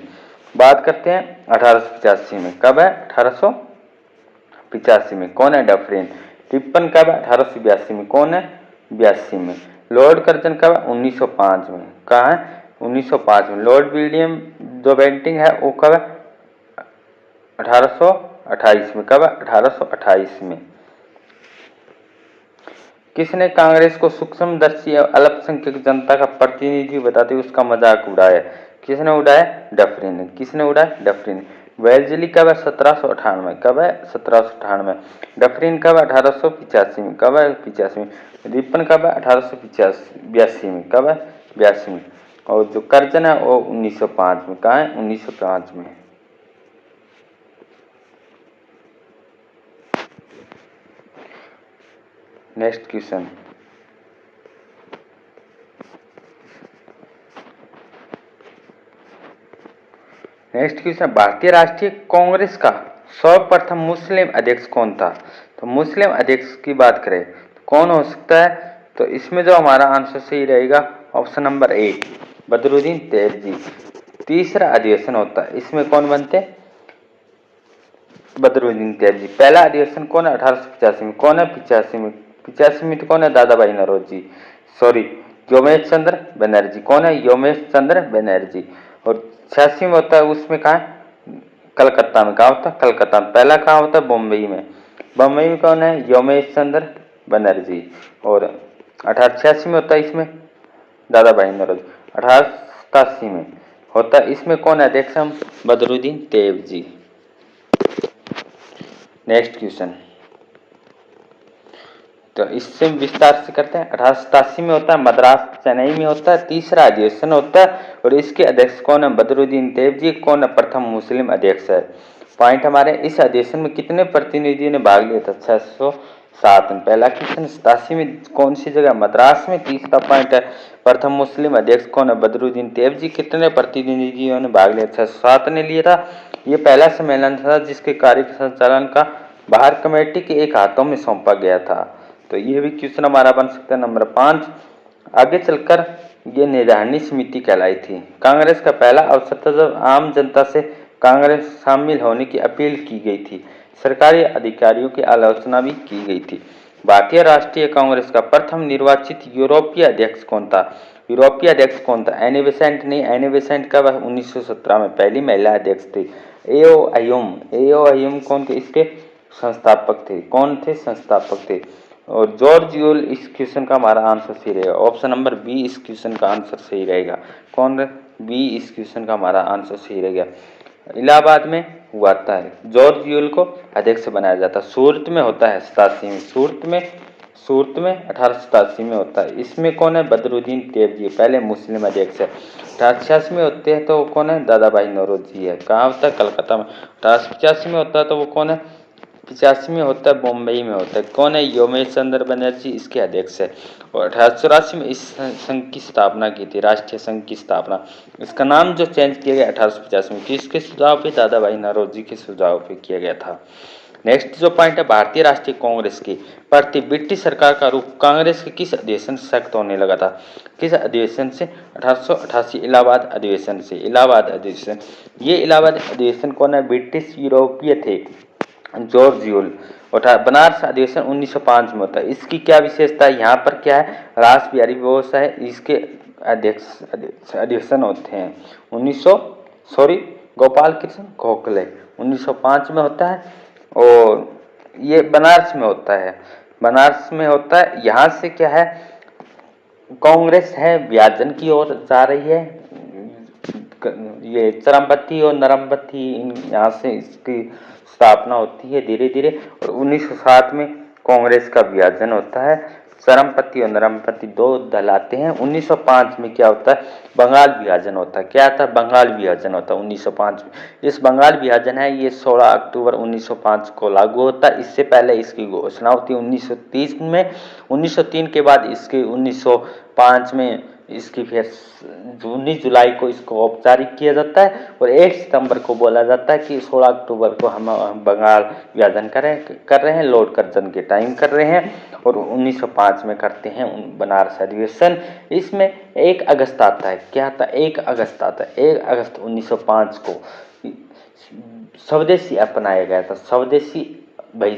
बात करते हैं 1885 में। कब है? 1885 में। कौन है? डफरिन। टिप्पण कब है? 1882 में। कौन है? 82 में। लॉर्ड कर्जन कब है? 1905 में। कहाँ है? 1905 में। लॉर्ड विलियम जो बेंटिंग है वो कब है? 1828 में। कब है? 1828 में। किसने कांग्रेस को सूक्ष्मदर्शी अल्पसंख्यक जनता का प्रतिनिधि बताते उसका मजाक उड़ाया? किसने उड़ाया? डफरिन ने। किसने उड़ाया? डफरिन। वेल्जली कब है? 1798। कब है? 1798। डफरिन कब है? 1885 में। कब है? 85 में। रिपन कब है? 1882 में। कब है? 82 में। और जो कर्जन है वो 1905 में। कहाँ है? 1905 में। नेक्स्ट क्वेश्चन, भारतीय राष्ट्रीय कांग्रेस का सर्वप्रथम मुस्लिम अध्यक्ष कौन था? तो मुस्लिम अध्यक्ष की बात करें तो कौन हो सकता है? तो इसमें जो हमारा आंसर सही रहेगा ऑप्शन नंबर 8, बदरुद्दीन तैयबजी। तीसरा अधिवेशन होता है, इसमें कौन बनते? बदरुद्दीन तैयब। पहला अधिवेशन कौन है 1885 में, कौन है 85 में, 85 में तो कौन है दादा भाई नौरोजी, सॉरी योमेश चंद्र बनर्जी, कौन है योमेश चंद्र बनर्जी। और 86 में होता है उसमें कहा कलकत्ता में, कहा होता है कलकत्ता में। पहला कहाँ होता है बम्बई में, बम्बई में कौन है योमेश चंद्र बनर्जी। और 1886 में होता है इसमें दादा भाई नौरोजी। 1887 में होता है इसमें कौन है अध्यक्ष हम बदरुद्दीन तैयब जी। नेक्स्ट क्वेश्चन, तो इससे विस्तार से करते हैं। 1887 में होता है मद्रास चेन्नई में होता है, तीसरा अधिवेशन होता है और इसके अध्यक्ष कौन है बदरुद्दीन तैयब जी, कौन है प्रथम मुस्लिम अध्यक्ष है। पॉइंट हमारे, इस अधिवेशन में कितने प्रतिनिधियों ने भाग लिया था 607 में। पहला क्वेश्चन 87 में कौन सी जगह मद्रास में, तीसरा पॉइंट है प्रथम मुस्लिम अध्यक्ष कौन है बदरुद्दीन तैयब जी, कितने प्रतिनिधियों ने भाग लिया 607 ने लिया था। ये पहला सम्मेलन था जिसके कार्य संचालन का बाहर कमेटी के एक हाथों में सौंपा गया था। तो ये भी क्वेश्चन हमारा बन सकता है नंबर 5। आगे चलकर ये निर्धारणी समिति कहलाई थी। कांग्रेस का पहला अवसर था जब आम जनता से कांग्रेस शामिल होने की अपील की गई थी। सरकारी अधिकारियों की आलोचना भी की गई थी। भारतीय राष्ट्रीय कांग्रेस का प्रथम निर्वाचित यूरोपीय अध्यक्ष कौन था, यूरोपीय अध्यक्ष कौन था, एनी बेसेंट नहीं, एनी बेसेंट का वह 1917 में पहली महिला अध्यक्ष थी। एओ अयूम कौन थे इसके संस्थापक थे, कौन थे संस्थापक थे। और जॉर्ज यूल इस क्वेश्चन का हमारा आंसर सही रहेगा, ऑप्शन नंबर बी इस क्वेश्चन का आंसर सही रहेगा। कौन बी इस क्वेश्चन का हमारा आंसर सही रहेगा। इलाहाबाद में हुआ था जॉर्ज यूल को अध्यक्ष बनाया जाता है। सूरत में होता है 87 में, सूरत में 1887 में होता है। इसमें कौन है बदरुद्दीन तैयब जी पहले मुस्लिम अध्यक्ष है। 1886 में होते हैं तो वो कौन है दादा भाई नौरोजी है, कहाँ होता है कलकत्ता में। 1885 में होता है तो वो कौन है 85 में होता है बम्बई में होता है, कौन है योमेश चंद्र बनर्जी इसके अध्यक्ष है। और 1884 में इस संघ की स्थापना की थी, राष्ट्रीय संघ की स्थापना। इसका नाम जो चेंज किया गया 1850 में किसके सुझाव पे, दादा भाई नौरोजी के सुझाव पे किया गया था। नेक्स्ट जो पॉइंट है भारतीय राष्ट्रीय कांग्रेस की प्रति ब्रिटिश सरकार का रुख कांग्रेस के किस अधिवेशन से सख्त होने लगा था, किस अधिवेशन से, 1888 इलाहाबाद अधिवेशन से। इलाहाबाद अधिवेशन, ये इलाहाबाद अधिवेशन कौन है ब्रिटिश यूरोपीय थे जॉर्ज यूल। बनारस अधिवेशन 1905 में होता है। इसकी क्या विशेषता है, यहाँ पर क्या है रास बिहारी बोस है इसके अध्यक्ष अधिवेशन होते हैं। 1900 सॉरी गोपाल कृष्ण गोखले 1905 में होता है और ये बनारस में होता है, बनारस में होता है। यहाँ से क्या है कांग्रेस है विभाजन की ओर जा रही है, ये चरमपंथी और नरमपंथी यहाँ से इसकी स्थापना होती है धीरे धीरे। और 1907 में कांग्रेस का विभाजन होता है, चरमपंथी और नरमपंथी दो दल आते हैं। 1905 में क्या होता है बंगाल विभाजन होता है, क्या था बंगाल विभाजन होता है 1905 में। इस बंगाल विभाजन है ये 16 अक्टूबर 1905 को लागू होता है। इससे पहले इसकी घोषणा होती है 1930 में। 1903 के बाद इसके 1905 में इसकी फिर 19 जुलाई को इसको औपचारिक किया जाता है और 1 सितंबर को बोला जाता है कि 16 अक्टूबर को हम बंगाल विभाजन कर रहे हैं, लॉर्ड कर्जन के टाइम कर रहे हैं और 1905 में करते हैं बनारस अधिवेशन। इसमें 1 अगस्त आता है, क्या आता है 1 अगस्त आता है, 1 अगस्त 1905 को स्वदेशी अपनाया गया था। स्वदेशी भाई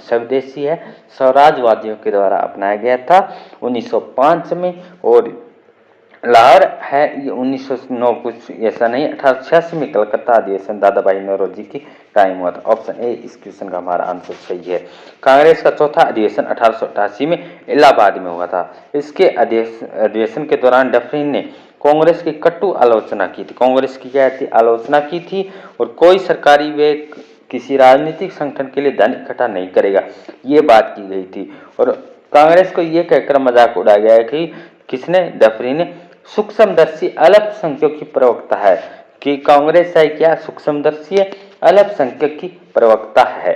स्वदेशी है स्वराजवादियों के द्वारा अपनाया गया था 1905 में। और लाहौर है ये 1909 कुछ ऐसा नहीं, 1886 में कलकत्ता अधिवेशन दादा भाई नौरोजी की टाइम हुआ था। ऑप्शन ए इस क्वेश्चन का हमारा आंसर सही है। कांग्रेस का चौथा अधिवेशन 1888 में इलाहाबाद में हुआ था। इसके अधिवेशन के दौरान डफरिन ने कांग्रेस की कटु आलोचना की थी, कांग्रेस की क्या थी आलोचना की थी और कोई सरकारी वे किसी राजनीतिक संगठन के लिए धन इकट्ठा नहीं करेगा ये बात की गई थी। और कांग्रेस को ये कहकर मजाक उड़ाया गया है कि किसने, डफरिन ने, सूक्ष्मदर्शी अल्पसंख्यक की प्रवक्ता है, कि कांग्रेस है क्या सूक्ष्मदर्शी अल्पसंख्यक की प्रवक्ता है,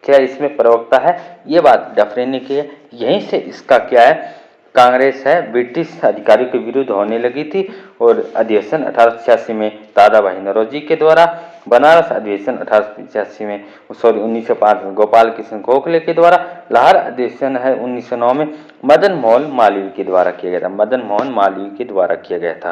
क्या इसमें प्रवक्ता है, ये बात डफरिन ने की है। यहीं से इसका क्या है कांग्रेस है ब्रिटिश अधिकारियों के विरुद्ध होने लगी थी। और अधिवेशन 1886 में दादा भाई नौरोजी के द्वारा, बनारस अधिवेशन 1885 में 1905 में गोपाल कृष्ण गोखले के द्वारा, लाहौर अधिवेशन है 1909 में मदन मोहन मालवीय के द्वारा किया गया था, मदन मोहन मालवीय के द्वारा किया गया था।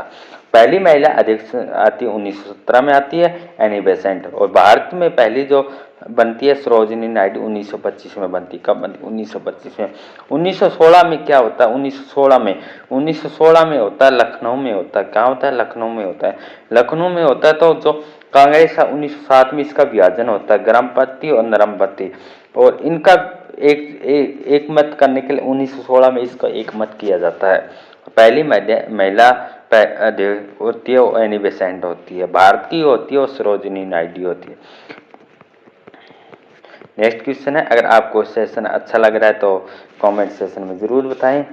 पहली महिला अध्यक्ष आती 1917 में आती है एनी बेसेंट। और भारत में पहली जो बनती है सरोजिनी नायडू 1925 में बनती। कब बनती? 1925 में। 1916 में क्या होता है? 1916 में होता है लखनऊ में होता है। क्या होता है? लखनऊ में होता है। लखनऊ में होता है तो जो कांग्रेस है 1907 में इसका विभाजन होता है, गर्मपत्ती और नरमपत्ती, और इनका एक मत करने के लिए 1916 में इसका एक मत किया जाता है। पहली महिला होती है वो एनी बेसेंट होती है, भारतीय होती है और सरोजिनी नायडू होती है। नेक्स्ट क्वेश्चन है, अगर आपको सेशन अच्छा लग रहा है तो कमेंट सेशन में जरूर बताएं।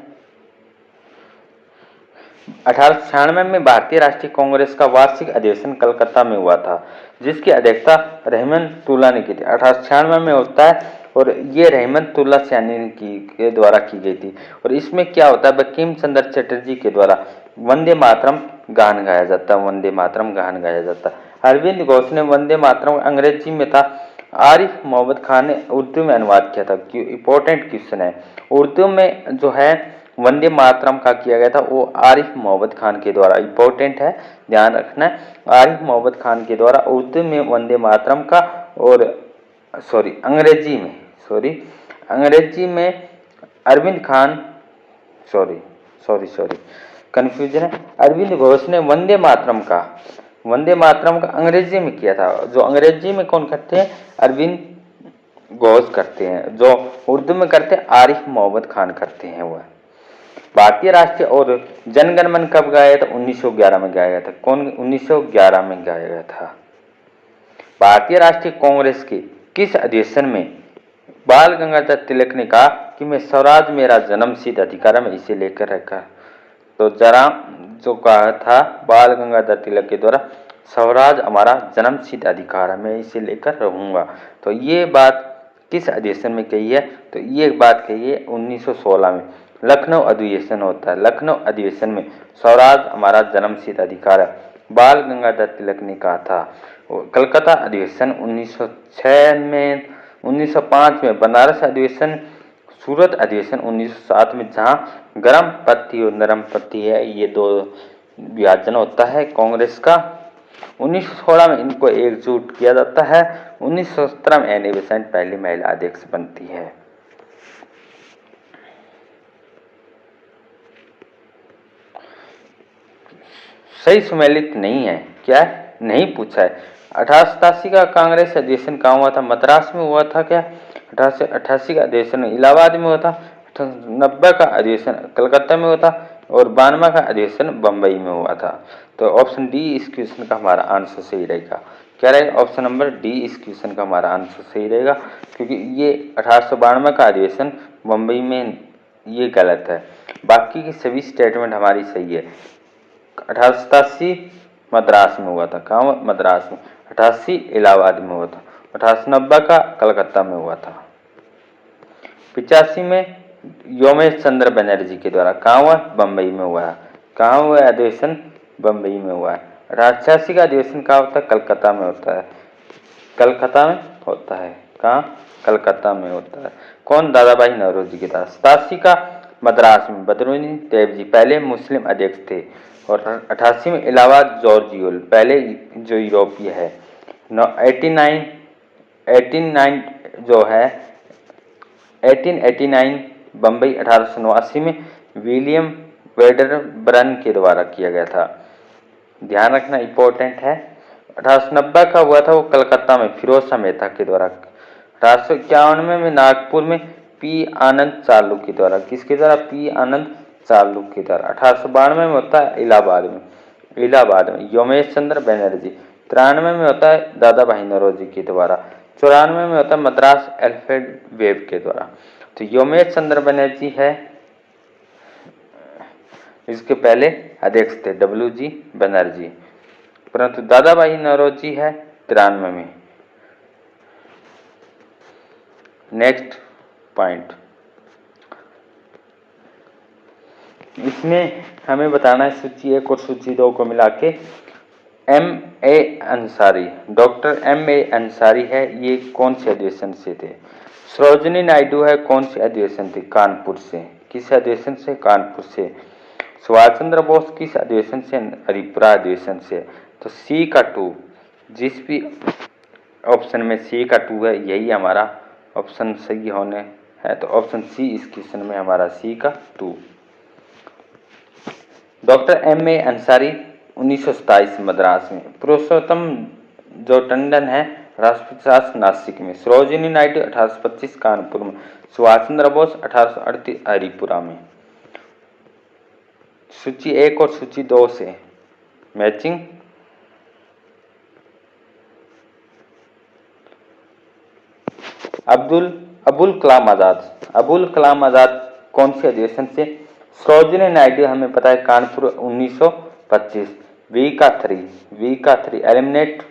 1896 में भारतीय राष्ट्रीय कांग्रेस का वार्षिक अधिवेशन कलकत्ता में हुआ था, जिसकी अध्यक्षता रहमतुल्लाह ने की थी। 1896 में होता है और ये रहमतुल्लाह सैनी के द्वारा की गई थी। और इसमें क्या होता है? बंकिम चंद्र चटर्जी के द्वारा वंदे मातरम गान गाया जाता है। वंदे मातरम गान गाया जाता है। अरविंद घोष ने वंदे मातरम अंग्रेजी में था, आरिफ मोहम्मद खान ने उर्दू में अनुवाद किया था। इंपॉर्टेंट क्वेश्चन है, उर्दू में जो है वंदे मातरम का किया गया था वो आरिफ मोहम्मद खान के द्वारा। इंपॉर्टेंट है, ध्यान रखना है, आरिफ मोहम्मद खान के द्वारा उर्दू में वंदे मातरम का, और अंग्रेजी में अरविंद खान, कंफ्यूजन है। अरविंद घोष ने वंदे मातरम का अंग्रेजी में किया था। जो अंग्रेजी में कौन करते हैं? अरविंद घोष करते हैं। जो उर्दू में करते हैं आरिफ मोहम्मद खान करते हैं। वह भारतीय राष्ट्रीय और जनगण मन कब गाया था? 1911 में गाया गया था। कौन? 1911 में गाया गया था। भारतीय राष्ट्रीय कांग्रेस के किस अधिवेशन में बाल गंगाधर तिलक ने कहा कि मैं स्वराज मेरा जन्मसिद्ध अधिकार है, मैं इसे लेकर रखा? तो जरा जो कहा था बाल गंगाधर तिलक के द्वारा, स्वराज हमारा जन्मसिद्ध अधिकार है, मैं इसे लेकर रहूंगा। तो ये बात किस अधिवेशन में कही है? तो ये बात कही है 1916 में। लखनऊ अधिवेशन होता है। लखनऊ अधिवेशन में स्वराज हमारा जन्मसिद्ध अधिकार है, बाल गंगाधर तिलक ने कहा था। कलकत्ता अधिवेशन 1906 में, 1905 में बनारस अधिवेशन, सूरत अधिवेशन 1907 में, जहां गर्म पत्ती और नरम पत्ती है, ये दो विभाजन होता है कांग्रेस का। 1916 में इनको एकजुट किया जाता है। 1917 में एनी बेसेंट पहली महिला अध्यक्ष बनती है। सही सुमेलित नहीं है, क्या नहीं पूछा है। 1887 का कांग्रेस अधिवेशन कहाँ हुआ था? मद्रास में हुआ था क्या? 1888 का अधिवेशन इलाहाबाद में हुआ था। 90 का अधिवेशन कलकत्ता में हुआ था, और 92 का अधिवेशन बम्बई में हुआ था। तो ऑप्शन डी इस क्वेश्चन का हमारा आंसर सही रहेगा। क्या रहेगा? ऑप्शन नंबर डी इस क्वेश्चन का हमारा आंसर सही रहेगा, क्योंकि ये 1892 का अधिवेशन बम्बई में, ये गलत है। बाकी की सभी स्टेटमेंट हमारी सही है। 1887 मद्रास में हुआ था। कहाँ? मद्रास में। 88 इलाहाबाद में हुआ था। 1890 का कलकत्ता में हुआ था। 85 में योमेश चंद्र बनर्जी के द्वारा कहाँ हुआ? बम्बई में हुआ है। कहाँ हुआ अधिवेशन? बम्बई में हुआ है। 1886 का अधिवेशन कहाँ होता है? कलकत्ता में होता है। कलकत्ता में होता है। कहाँ? कलकत्ता में होता है। कौन? दादा भाई नौरोजी के द्वारा। 87 का मद्रास में बदरुद्दीन तैयबजी पहले मुस्लिम अध्यक्ष थे, और 88 में इलाहाबाद जॉर्ज यूल पहले जो यूरोपीय है। 1889 जो है 1889 बम्बई 1889 में विलियम वेडरबर्न के द्वारा किया गया था। ध्यान रखना, इंपॉर्टेंट है। 1890 का हुआ था वो कलकत्ता में फिरोज शाह मेहता के द्वारा। 1891 में नागपुर में पी आनंद चालू के द्वारा। किसके द्वारा? पी आनंद चालू के द्वारा। 1892 में होता है इलाहाबाद में योमेश चंद्र बनर्जी। 93 में होता है दादा भाई नौरोजी के द्वारा। 94 में होता है मद्रास अल्फ्रेड वेब के द्वारा। तो योमेश चंद्र बनर्जी है, इसके पहले अध्यक्ष थे डब्ल्यू.जी. बनर्जी, परंतु दादा भाई नौरोजी है 93 में। नेक्स्ट पॉइंट, इसमें हमें बताना है सूची 1 और सूची 2 को मिला के। M.A. Ansari, doctor M.A. Ansari है, ये कौन से अधिवेशन से थे? सरोजिनी नायडू है, कौन से अधिवेशन थे? कानपुर से। किस अधिवेशन से? कानपुर से। सुभाष चंद्र बोस किस अधिवेशन से? हरिपुरा अधिवेशन से। तो सी का 2, जिस भी ऑप्शन में सी का 2 है, यही हमारा ऑप्शन सही होने है, तो ऑप्शन सी इस क्वेश्चन में हमारा सी का 2। Doctor M.A. अंसारी 1927 मद्रास में, पुरुषोत्तम जो टंडन है राष्ट्रपति शासन नासिक में, सरोजिनी नायडू 1825 कानपुर में, सुभाष चंद्र बोस 1838 हरिपुरा में। सूची 1 और सूची 2 से मैचिंग। अबुल कलाम आजाद कौन से अधिवेशन से? सरोजिनी नायडू हमें पता है कानपुर 1925। वी का 3 एलिमिनेट,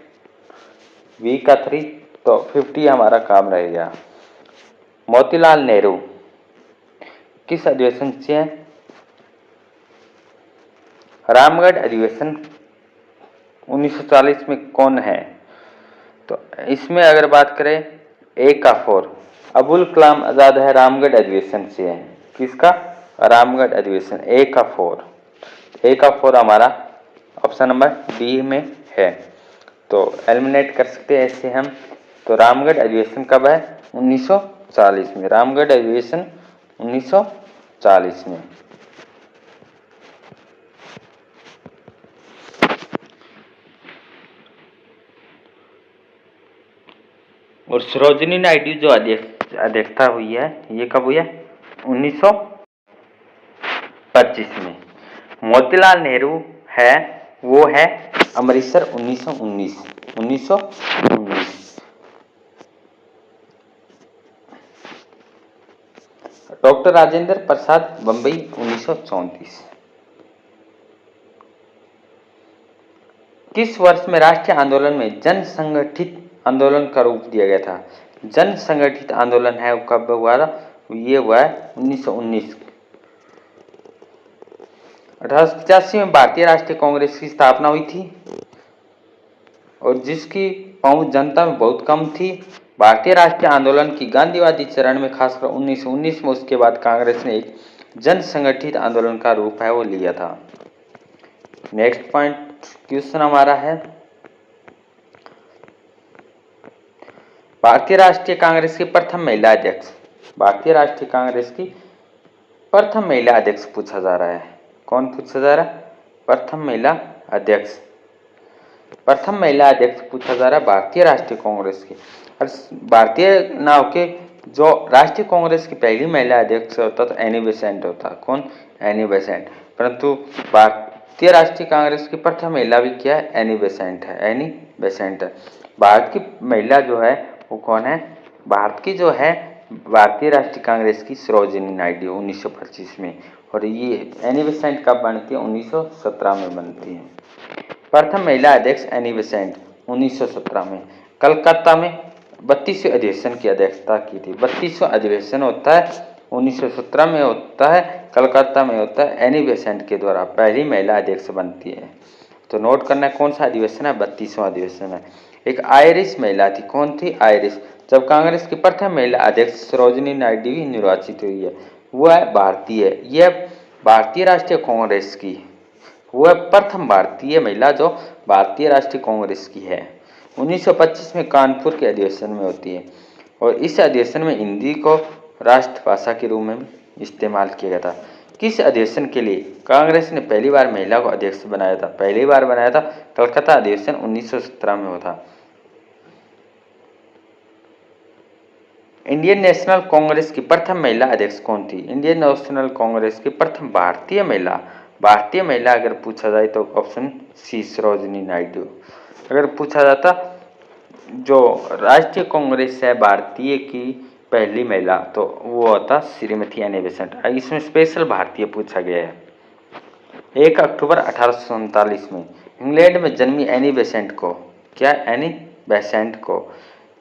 वी का 3 तो 50 हमारा काम रहेगा। मोतीलाल नेहरू किस अधिवेशन से है? रामगढ़ अधिवेशन 1940 में कौन है? तो इसमें अगर बात करें ए का 4 अबुल कलाम आजाद है, रामगढ़ अधिवेशन से है। किसका? रामगढ़ अधिवेशन, ए का 4 हमारा ऑप्शन नंबर डी में है, तो एलिमिनेट कर सकते हैं ऐसे हम। तो रामगढ़ अधिवेशन कब है? 1940 में, रामगढ़ अधिवेशन 1940 में। और सरोजिनी नायडू जो अध्यक्षता हुई है ये कब हुई है? 1925 में। मोतीलाल नेहरू है वो है अमृतसर 1919। डॉक्टर राजेंद्र प्रसाद बंबई 1934। किस वर्ष में राष्ट्रीय आंदोलन में जन संगठित आंदोलन का रूप दिया गया था? जन संगठित आंदोलन है वो कब हुआ था? ये हुआ है 1919। 1885 में भारतीय राष्ट्रीय कांग्रेस की स्थापना हुई थी और जिसकी पहुंच जनता में बहुत कम थी। भारतीय राष्ट्रीय आंदोलन की गांधीवादी चरण में खासकर 1919 में, उसके बाद कांग्रेस ने एक जन संगठित आंदोलन का रूप है वो लिया था। नेक्स्ट पॉइंट क्वेश्चन हमारा है भारतीय राष्ट्रीय कांग्रेस की प्रथम महिला अध्यक्ष। भारतीय राष्ट्रीय कांग्रेस की प्रथम महिला अध्यक्ष पूछा जा रहा है। कौन पूछा जा रहा है? प्रथम महिला अध्यक्ष। प्रथम महिला अध्यक्ष पूछा जा रहा है भारतीय राष्ट्रीय कांग्रेस की। और भारतीय नाव के जो राष्ट्रीय कांग्रेस की पहली महिला अध्यक्ष होता तो एनी बेसेंट होता। कौन? Annie Besant. परंतु भारतीय राष्ट्रीय कांग्रेस की प्रथम महिला भी क्या है? एनी बेसेंट है। एनी बेसेंट है। भारत की महिला जो है वो कौन है? भारत की जो है भारतीय राष्ट्रीय कांग्रेस की सरोजिनी नायडू 1925 में, और ये एनी बेसेंट कब बनती है? 1917 में बनती है। प्रथम महिला अध्यक्ष एनी बेसेंट 1917 में। कलकत्ता में 32वें अधिवेशन की अध्यक्षता की थी। 32वां अधिवेशन होता है 1917 में होता है, कलकत्ता में होता है। एनी बेसेंट के द्वारा पहली महिला अध्यक्ष बनती है। तो नोट करना है कौन सा अधिवेशन है? 32वां अधिवेशन है। एक आयरिश महिला थी। कौन थी? आयरिश। जब कांग्रेस की प्रथम महिला अध्यक्ष सरोजिनी नायडू ही निर्वाचित हुई है, वो है भारतीय, यह भारतीय राष्ट्रीय कांग्रेस की वह प्रथम भारतीय महिला जो भारतीय राष्ट्रीय कांग्रेस की है। 1925 में कानपुर के अधिवेशन में होती है और इस अधिवेशन में हिंदी को राष्ट्रभाषा के रूप में इस्तेमाल किया गया था। किस अधिवेशन के लिए कांग्रेस ने पहली बार महिला को अध्यक्ष बनाया था? पहली बार बनाया था कलकत्ता अधिवेशन 1917 में होता। इंडियन नेशनल कांग्रेस की प्रथम महिला अध्यक्ष कौन थी? इंडियन नेशनल कांग्रेस की प्रथम भारतीय महिला अगर पूछा जाए तो ऑप्शन सी सरोजिनी नायडू। अगर पूछा जाता जो राष्ट्रीय कांग्रेस है भारतीय की पहली महिला तो वो होता श्रीमती एनी बेसेंट। इसमें स्पेशल भारतीय पूछा गया है। 1 अक्टूबर 1847 में इंग्लैंड में जन्मी एनी बेसेंट को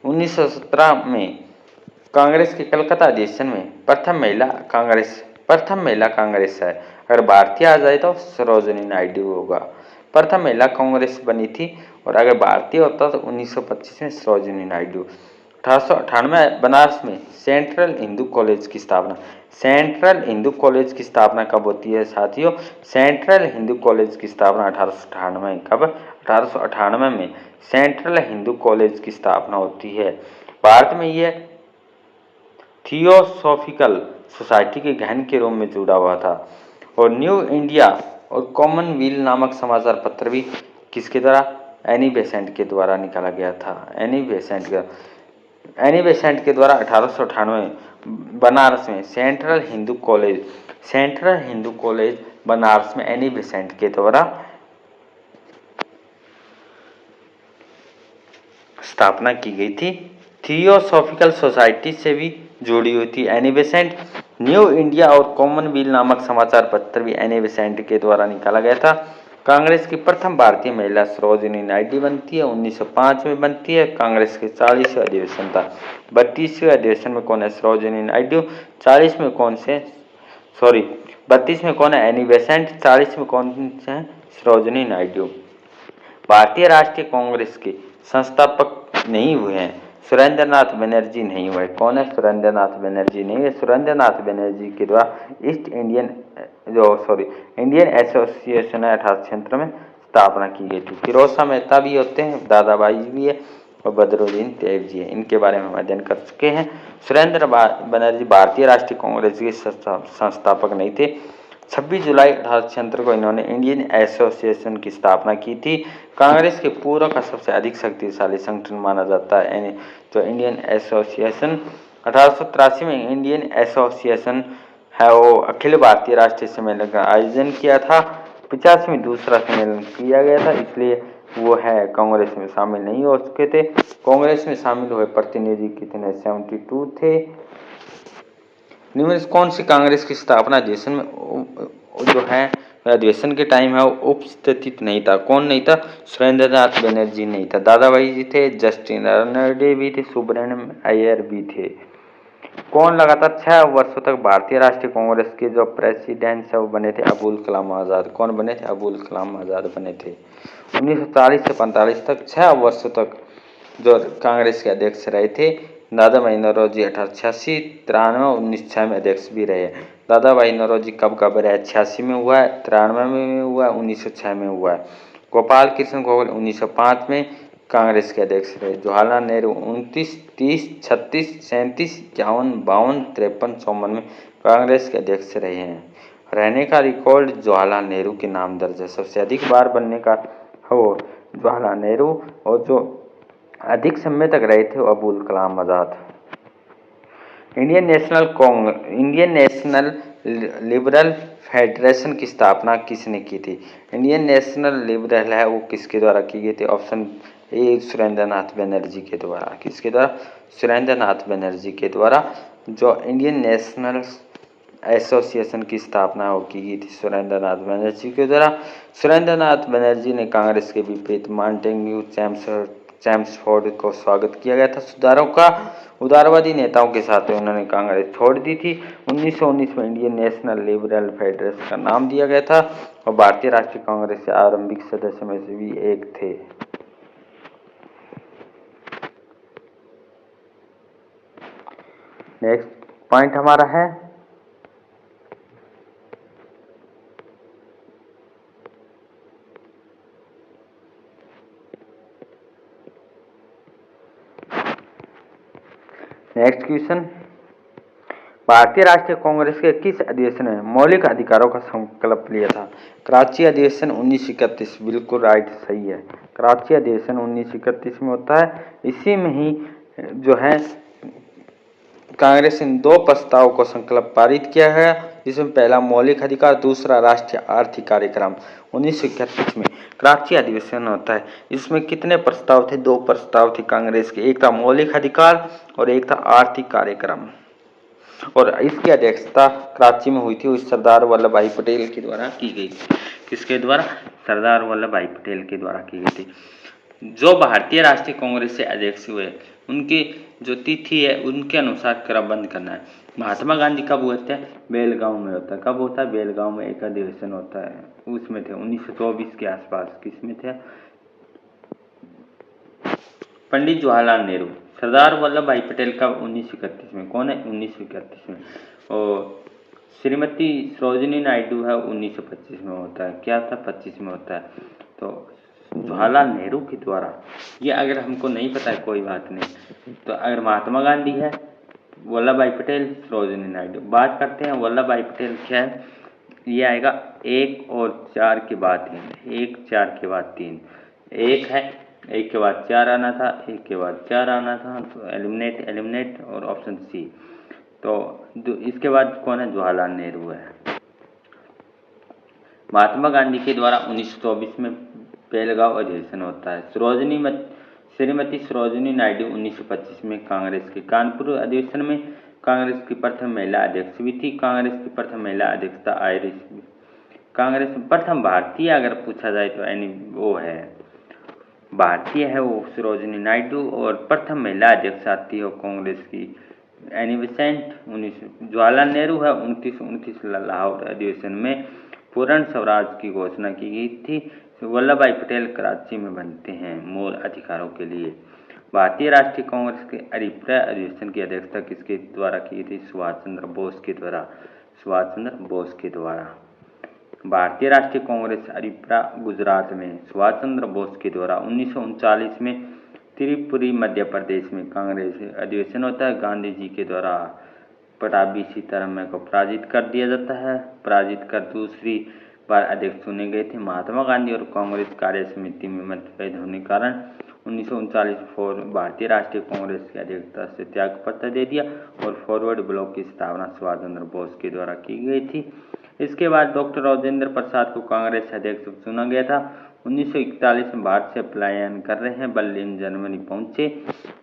1917 में कांग्रेस के कलकत्ता अधिवेशन में प्रथम महिला कांग्रेस है। अगर भारतीय आ जाए तो सरोजिनी नायडू होगा। प्रथम महिला कांग्रेस बनी थी और अगर भारतीय होता तो 1925 में सरोजिनी नायडू। 1898 बनारस में सेंट्रल हिंदू कॉलेज की स्थापना। सेंट्रल हिंदू कॉलेज की स्थापना कब होती है साथियों? सेंट्रल हिंदू कॉलेज की स्थापना 1898 कब? 1898 में सेंट्रल हिंदू कॉलेज की स्थापना होती है। भारत में यह थियोसॉफिकल सोसाइटी के गहन के रूप में जुड़ा हुआ था। और न्यू इंडिया और कॉमनवेल्थ नामक समाचार पत्र भी किसके द्वारा, एनी बेसेंट के द्वारा निकाला गया था। एनी बेसेंट के द्वारा 1898 बनारस में सेंट्रल हिंदू कॉलेज बनारस में एनी बेसेंट के द्वारा स्थापना की गई थी। थियोसॉफिकल सोसाइटी से भी जुड़ी हुई थी एनी बेसेंट। न्यू इंडिया और कॉमनवेल्थ नामक समाचार पत्र भी एनी बेसेंट के द्वारा निकाला गया था। कांग्रेस की प्रथम भारतीय महिला सरोजिनी नायडू बनती है, 1905 में बनती है। कांग्रेस के 40वें अधिवेशन था। 32वें अधिवेशन में कौन है, सरोजिनी नायडू। 40 में कौन से, 32 में कौन है, एनी बेसेंट। 40 में कौन है, सरोजिनी नायडू। भारतीय राष्ट्रीय कांग्रेस के संस्थापक नहीं हुए हैं, सुरेंद्रनाथ बनर्जी नहीं हुए। कौन है, सुरेंद्रनाथ बनर्जी नहीं है। सुरेंद्रनाथ बनर्जी के द्वारा इंडियन एसोसिएशन 1876 में स्थापना की गई थी। फिरोज मेहता भी होते हैं, दादाभाई भी है और बदरुद्दीन तैयब जी है। इनके बारे में हम अध्ययन कर चुके हैं। सुरेंद्र बनर्जी भारतीय राष्ट्रीय कांग्रेस के संस्थापक नहीं थे। 26 जुलाई 1876 को इन्होंने इंडियन एसोसिएशन की स्थापना की थी। कांग्रेस के पूर्व का सबसे अधिक शक्तिशाली संगठन माना जाता है तो इंडियन एसोसिएशन। 1883 में इंडियन एसोसिएशन है वो अखिल भारतीय राष्ट्रीय सम्मेलन का आयोजन किया था। 85 में दूसरा सम्मेलन किया गया था, इसलिए वो है कांग्रेस में शामिल नहीं हो चुके थे। कांग्रेस में शामिल हुए प्रतिनिधि कितने, 72 थे। निम्न कौन सी कांग्रेस की स्थापना अधिवेशन में जो है अधिवेशन के टाइम है उपस्थित नहीं था। कौन नहीं था, सुरेंद्रनाथ बनर्जी नहीं था। दादाभाई जी थे, जस्टिन अर्नडे भी थे, सुब्रमण्यम अय्यर भी थे। कौन लगातार 6 वर्षों तक भारतीय राष्ट्रीय कांग्रेस के जो प्रेसिडेंट है वो बने थे, अबुल कलाम आजाद। कौन बने थे, अबुल कलाम आजाद बने थे। 1940 से 45 तक 6 वर्षों तक जो कांग्रेस के अध्यक्ष रहे थे। दादाभाई नौरोजी 1886, 93, 1906 में अध्यक्ष भी रहे। दादाभाई नौरोजी कब रहे, 86 में हुआ है, 93 में हुआ है, 1906 में हुआ है। गोपाल कृष्ण गोखले 1905 में कांग्रेस के अध्यक्ष रहे। जवाहरलाल नेहरू 29, 30, 36, 37, 51, 52, 53, 54 में कांग्रेस के अध्यक्ष रहे हैं। रहने का रिकॉर्ड जवाहरलाल नेहरू के नाम दर्ज है। सबसे अधिक बार बनने का हो जवाहरलाल नेहरू, और जो अधिक समय तक रहे थे वो Abul Kalam Azad. Indian national liberal federation की स्थापना किसने की थी। इंडियन नेशनल लिबरल है वो किसके द्वारा की गई थी। ऑप्शन ए, सुरेंद्रनाथ बनर्जी के द्वारा। किसके द्वारा, सुरेंद्रनाथ बनर्जी के द्वारा जो इंडियन नेशनल एसोसिएशन की स्थापना हो की गई थी, सुरेंद्रनाथ बनर्जी के द्वारा। सुरेंद्रनाथ बनर्जी ने कांग्रेस के विपरीत मॉन्टेग्यू चैम्सफोर्ड को स्वागत किया गया था। सुधारों का उदारवादी नेताओं के साथ उन्होंने कांग्रेस छोड़ दी थी। 1919 में इंडियन नेशनल लिबरल फेडरेशन का नाम दिया गया था और भारतीय राष्ट्रीय कांग्रेस के आरंभिक सदस्य में से भी एक थे। नेक्स्ट पॉइंट हमारा है नेक्स्ट क्वेश्चन, भारतीय राष्ट्रीय कांग्रेस के किस अधिवेशन में मौलिक अधिकारों का संकल्प लिया था। कराची अधिवेशन 1931, बिल्कुल राइट, सही है। कराची अधिवेशन 1931 में होता है। इसी में ही जो है कांग्रेस ने 2 प्रस्ताव को संकल्प पारित किया है, जिसमें पहला मौलिक अधिकार, दूसरा राष्ट्रीय आर्थिक कार्यक्रम। 1931 में कराची अधिवेशन होता है। इसमें कितने प्रस्ताव थे, 2 प्रस्ताव थे कांग्रेस के, एक था मौलिक अधिकार और एक था आर्थिक कार्यक्रम। और इसकी अध्यक्षता कराची में हुई थी, सरदार वल्लभ भाई पटेल के द्वारा की गई थी। किसके द्वारा, सरदार वल्लभ भाई पटेल के द्वारा की गई थी। जो भारतीय राष्ट्रीय कांग्रेस से अध्यक्ष हुए उनकी जो तिथि है उनके अनुसार क्रमबद्ध करना है। महात्मा गांधी कब हुए थे, बेलगांव में होता है। कब होता है, बेलगांव में एक अधिवेशन होता है, उसमें थे 1924 के आसपास। किसमें थे, पंडित जवाहरलाल नेहरू। सरदार वल्लभ भाई पटेल का 1931 में। कौन है, 1931 में। और श्रीमती सरोजिनी नायडू है 1925 में होता है। क्या था, 25 में होता है। तो जवाहरलाल नेहरू के द्वारा, ये अगर हमको नहीं पता है कोई बात नहीं। तो अगर महात्मा गांधी है, वल्लभ भाई पटेल, सरोजिनी नायडू। बात करते हैं वल्लभ भाई पटेल क्या है, ये आएगा 1 और 4 के बाद 3, 1 4 के बाद 3, 1 है, 1 के बाद 4 आना था, 1 के बाद 4 आना था, तो एलिमिनेट और ऑप्शन सी। तो इसके बाद कौन है, जवाहरलाल नेहरू है। महात्मा गांधी के द्वारा 1924 में बेलगांव अधिवेशन होता है। श्रीमती सरोजिनी नायडू 1925 में कांग्रेस के कानपुर अधिवेशन में कांग्रेस की प्रथम महिला अध्यक्ष भी थी। कांग्रेस की प्रथम महिला अध्यक्षता आयरिश कांग्रेस में प्रथम भारतीय अगर पूछा जाए तो यानी वो है भारतीय है वो सरोजिनी नायडू, और प्रथम महिला अध्यक्ष आती है कांग्रेस की एनी बेसेंट। जवाहरलाल नेहरू है 29 लाहौर अधिवेशन में पूर्ण स्वराज की घोषणा की गई थी। वल्लभ भाई पटेल कराची में बनते हैं मूल अधिकारों के लिए। भारतीय राष्ट्रीय कांग्रेस के अभिप्राय अधिवेशन की अध्यक्षता किसके द्वारा की थी, सुभाष चंद्र बोस के द्वारा। सुभाष चंद्र बोस के द्वारा भारतीय राष्ट्रीय कांग्रेस अभिप्राय गुजरात में सुभाष चंद्र बोस के द्वारा 1939 में त्रिपुरी मध्य प्रदेश में कांग्रेस अधिवेशन होता है। गांधी जी के द्वारा पटाभी सीतारामन को पराजित कर दिया जाता है। पराजित कर दूसरी बार अध्यक्ष चुने गए थे। महात्मा गांधी और कांग्रेस कार्य समिति में मतभेद होने के कारण 1939 भारतीय राष्ट्रीय कांग्रेस की अध्यक्षता से त्याग पत्र दे दिया और फॉरवर्ड ब्लॉक की स्थापना सुभाष चंद्र बोस के द्वारा की गई थी। इसके बाद डॉक्टर राजेंद्र प्रसाद को कांग्रेस अध्यक्ष चुना गया था। 1941 में भारत से पलायन कर रहे हैं बर्लिन जर्मनी पहुंचे।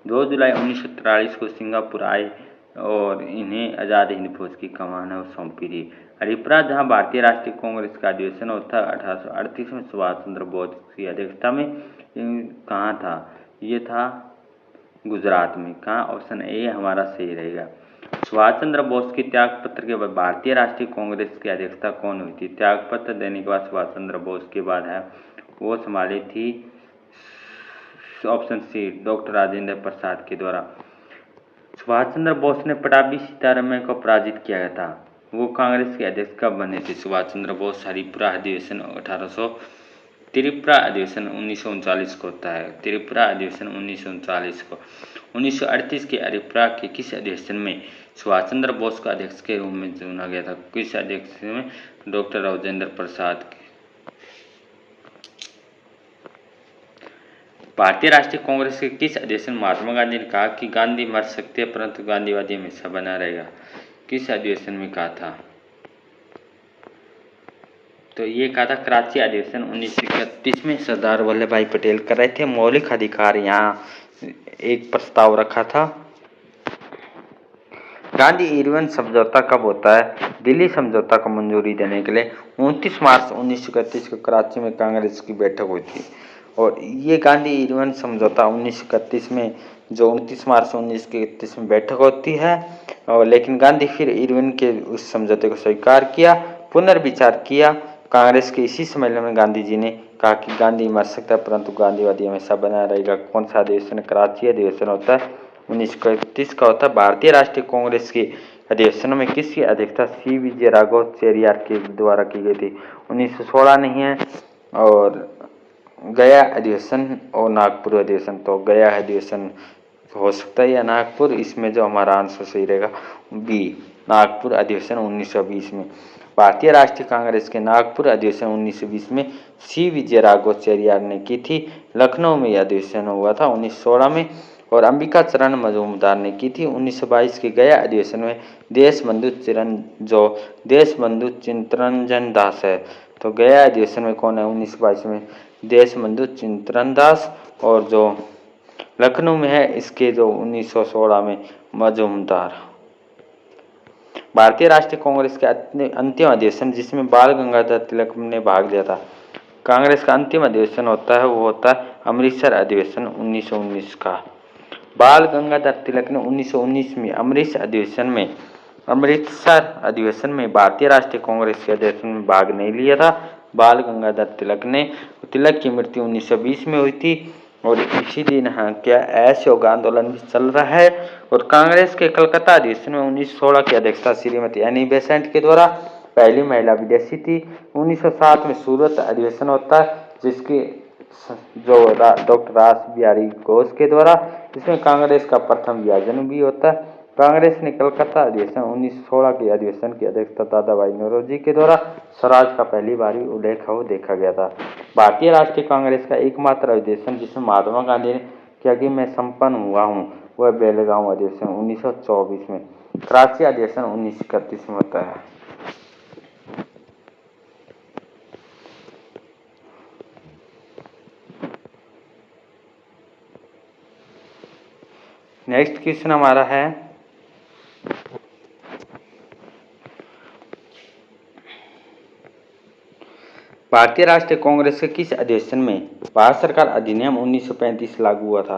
2 जुलाई 1943 को सिंगापुर आए और इन्हें आज़ाद हिंद फौज की कमान है सौंपी थी। हरिपुरा जहां भारतीय राष्ट्रीय कांग्रेस का अधिवेशन होता है 1838 में सुभाष चंद्र बोस की अध्यक्षता में। कहाँ था, ये था गुजरात में। कहाँ, ऑप्शन ए हमारा सही रहेगा। सुभाष चंद्र बोस की त्याग पत्र के बाद भारतीय राष्ट्रीय कांग्रेस की अध्यक्षता कौन हुई थी। त्याग पत्र देने के बाद सुभाष चंद्र बोस के बाद है वो संभाली थी option C doctor Rajendra Prasad के द्वारा। सुभाष चंद्र बोस ने पटाभी सीतारामन को पराजित किया था। वो कांग्रेस के अध्यक्ष कब बने थे, सुभाष चंद्र बोस। हरिपुरा अधिवेशन 1800 त्रिपुरा अधिवेशन 1939 को होता है। त्रिपुरा अधिवेशन 1939 को। 1938 के हरिपुरा के किस अधिवेशन में सुभाष चंद्र बोस को अध्यक्ष के रूप में चुना गया था, किस अध्यक्ष में, डॉक्टर राजेंद्र प्रसाद के। भारतीय राष्ट्रीय कांग्रेस के किस अधिवेशन में महात्मा गांधी ने कहा कि गांधी मर सकते हैं परंतु गांधीवादी हमेशा बना रहेगा, किस अधिवेशन में कहा था, तो ये कहा था कराची अधिवेशन 1931 में सरदार वल्लभ भाई पटेल कर रहे थे। मौलिक अधिकार यहाँ एक प्रस्ताव रखा था। गांधी इरविन समझौता कब होता है, दिल्ली समझौता को मंजूरी देने के लिए 29 मार्च 1931 को कराची में कांग्रेस की बैठक हुई थी। और ये गांधी इरविन समझौता 1931 में जो 29 मार्च 1931 में बैठक होती है, और लेकिन गांधी फिर इरविन के उस समझौते को स्वीकार किया, पुनर्विचार किया। कांग्रेस के इसी सम्मेलन में गांधी जी ने कहा कि गांधी मर सकता है परंतु गांधीवादी हमेशा बना रहेगा। कौन सा अधिवेशन, कराची अधिवेशन होता है 1931 का होता है। भारतीय राष्ट्रीय कांग्रेस के अधिवेशन में किसकी अध्यक्षता सी विजय राघवाचार्य के द्वारा की गई थी, 1916 नहीं है। और गया अधिवेशन और नागपुर अधिवेशन, तो गया अधिवेशन हो सकता है या नागपुर, इसमें जो हमारा आंसर सही रहेगा बी, नागपुर अधिवेशन 1920 में। भारतीय राष्ट्रीय कांग्रेस के नागपुर अधिवेशन 1920 में सी विजय राघवाचार्य ने की थी। लखनऊ में यह अधिवेशन हुआ था 1916 में, और अंबिका चरण मजूमदार ने की थी 1922 के गया अधिवेशन में। देशबंधु चित्तरंजन दास है, तो गया अधिवेशन में कौन है 1922 में, देशबंधु चित्तरंजन दास। और जो लखनऊ में है इसके जो 1916 में मजूमदार। भारतीय राष्ट्रीय कांग्रेस के अंतिम अधिवेशन जिसमें बाल गंगाधर तिलक ने भाग लिया था, कांग्रेस का अंतिम अधिवेशन होता है वो होता है अमृतसर अधिवेशन 1919 का। बाल गंगाधर तिलक ने 1919 में अमृतसर अधिवेशन में भारतीय राष्ट्रीय कांग्रेस के अधिवेशन में भाग नहीं लिया था बाल गंगाधर तिलक ने। तिलक की मृत्यु 1920 में हुई थी, और इसी दिन क्या असहयोग आंदोलन भी चल रहा है। और कांग्रेस के कलकत्ता अधिवेशन में 1916 की अध्यक्षता श्रीमती एनी बेसेंट के द्वारा, पहली महिला विदेशी थी। 1907 में सूरत अधिवेशन होता है जिसकी डॉक्टर रास बिहारी घोष के द्वारा। इसमें कांग्रेस का प्रथम विभाजन भी होता है। कांग्रेस ने कलकत्ता अधिवेशन 1916 के अधिवेशन की अध्यक्षता दादा भाई नौरोजी के द्वारा स्वराज का पहली बार उल्लेख हो देखा गया था। भारतीय राष्ट्रीय कांग्रेस का एकमात्र अधिवेशन जिसमें महात्मा गांधी ने किया कि मैं संपन्न हुआ हूँ वह बेलगांव अधिवेशन 1924 में, कराची अधिवेशन 1931 में होता है। नेक्स्ट क्वेश्चन हमारा है भारतीय राष्ट्रीय कांग्रेस के किस अधिवेशन में भारत सरकार अधिनियम 1935 लागू हुआ था?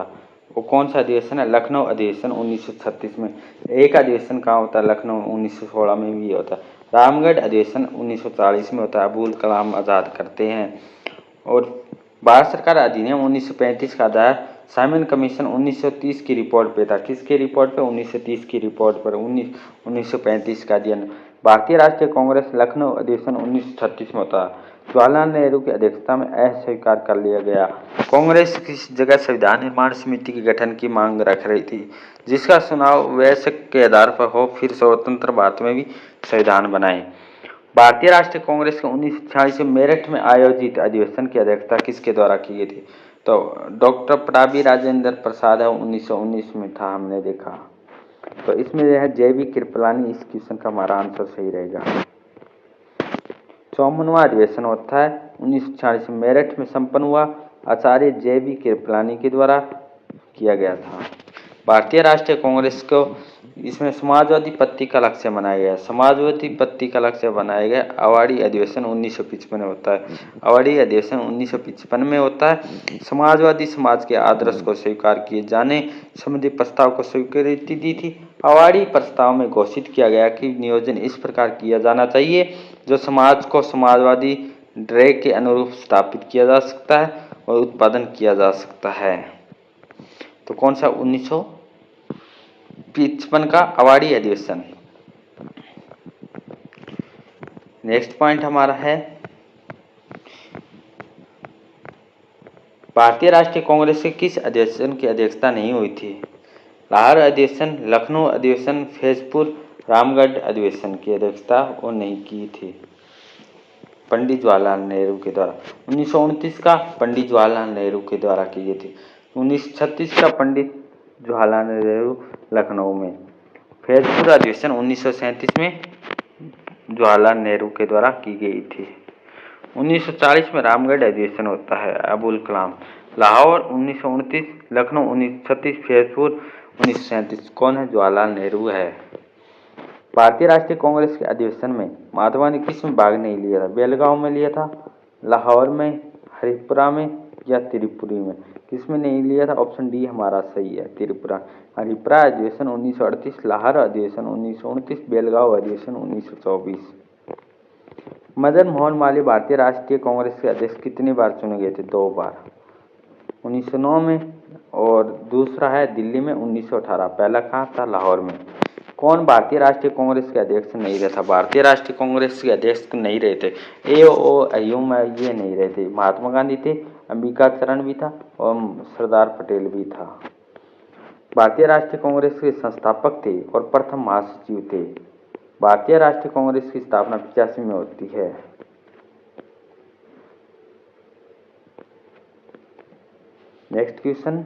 वो कौन सा अधिवेशन है? लखनऊ अधिवेशन 1936 में। एक अधिवेशन कहाँ होता है? लखनऊ 1916 में भी होता है। रामगढ़ अधिवेशन 1940 में होता है। अबुल कलाम आज़ाद करते हैं। और भारत सरकार अधिनियम 1935 का आधार साइमन कमीशन 1930 की रिपोर्ट पे था। किसकी रिपोर्ट पे? 1930 की रिपोर्ट पर 1935 का अध्ययन। भारतीय राष्ट्रीय कांग्रेस लखनऊ अधिवेशन 1936 में होता है। जवाहरलाल नेहरू की अध्यक्षता में अस्वीकार कर लिया गया। कांग्रेस किस जगह संविधान निर्माण समिति के गठन की मांग रख रही थी, जिसका चुनाव वयस्क के आधार पर हो, फिर स्वतंत्र भारत में भी संविधान बनाए। भारतीय राष्ट्रीय कांग्रेस के 1946 में मेरठ में आयोजित अधिवेशन की अध्यक्षता किसके द्वारा की गई थी? तो डॉक्टर पटाभी राजेंद्र प्रसाद है, 1919 में था, हमने देखा। तो इसमें यह JB कृपलानी इस क्वेश्चन का हमारा आंसर सही रहेगा। 54वां अधिवेशन होता है 1946 में मेरठ में संपन्न हुआ, आचार्य JB कृपलानी के द्वारा किया गया था। भारतीय राष्ट्रीय कांग्रेस को इसमें समाजवादी पत्रिका लक्ष्य बनाया गया। समाजवादी पत्रिका लक्ष्य बनाया गया अवाड़ी अधिवेशन 1955 में होता है। अवाड़ी अधिवेशन 1955 में होता है। समाजवादी समाज के आदर्श को स्वीकार किए जाने संबंधी प्रस्ताव को स्वीकृति दी थी। अवाड़ी प्रस्ताव में घोषित किया गया कि नियोजन इस प्रकार किया जाना चाहिए जो समाज को समाजवादी ढांचे के अनुरूप स्थापित किया जा सकता है और उत्पादन किया जा सकता है। तो कौन सा? 1955 का अवाड़ी अधिवेशन। नेक्स्ट पॉइंट हमारा है भारतीय राष्ट्रीय कांग्रेस के किस अधिवेशन की अध्यक्षता नहीं हुई थी? लाहौर अधिवेशन, लखनऊ अधिवेशन, फैजपुर, रामगढ़ अधिवेशन की अध्यक्षता वो नहीं की थी, पंडित जवाहरलाल नेहरू के द्वारा। 1929 का पंडित जवाहरलाल नेहरू के द्वारा की गई थी। 1936 का पंडित जवाहरलाल नेहरू लखनऊ में। फैजपुर अधिवेशन 1937 में जवाहरलाल नेहरू के द्वारा की गई थी। 1940 में रामगढ़ अधिवेशन होता है, अबुल कलाम। लाहौर 1929, लखनऊ 1936, फैजपुर 1937। कौन है? जवाहरलाल नेहरू है। भारतीय राष्ट्रीय कांग्रेस के अधिवेशन में महात्मा ने किस में भाग नहीं लिया था? बेलगांव में लिया था, लाहौर में, हरिपुरा में या त्रिपुरी में? किसमें नहीं लिया था? ऑप्शन डी हमारा सही है, त्रिपुरा। हरिपुरा अधिवेशन 1938, लाहौर अधिवेशन 1929, बेलगांव अधिवेशन 1924। मदन मोहन मालवीय भारतीय राष्ट्रीय कांग्रेस के अध्यक्ष कितनी बार चुने गए थे? 2 बार, 1909 में और दूसरा है दिल्ली में 1918। पहला कहाँ था? लाहौर में। कौन भारतीय राष्ट्रीय कांग्रेस के अध्यक्ष नहीं रहे था? भारतीय राष्ट्रीय कांग्रेस के अध्यक्ष नहीं रहे थे, A.O. अय्यूब ये नहीं रहे थे। महात्मा गांधी थे, अंबिका चरण भी था और सरदार पटेल भी था। भारतीय राष्ट्रीय कांग्रेस के संस्थापक थे और प्रथम महासचिव थे। भारतीय राष्ट्रीय कांग्रेस की स्थापना 85 में होती है। नेक्स्ट क्वेश्चन,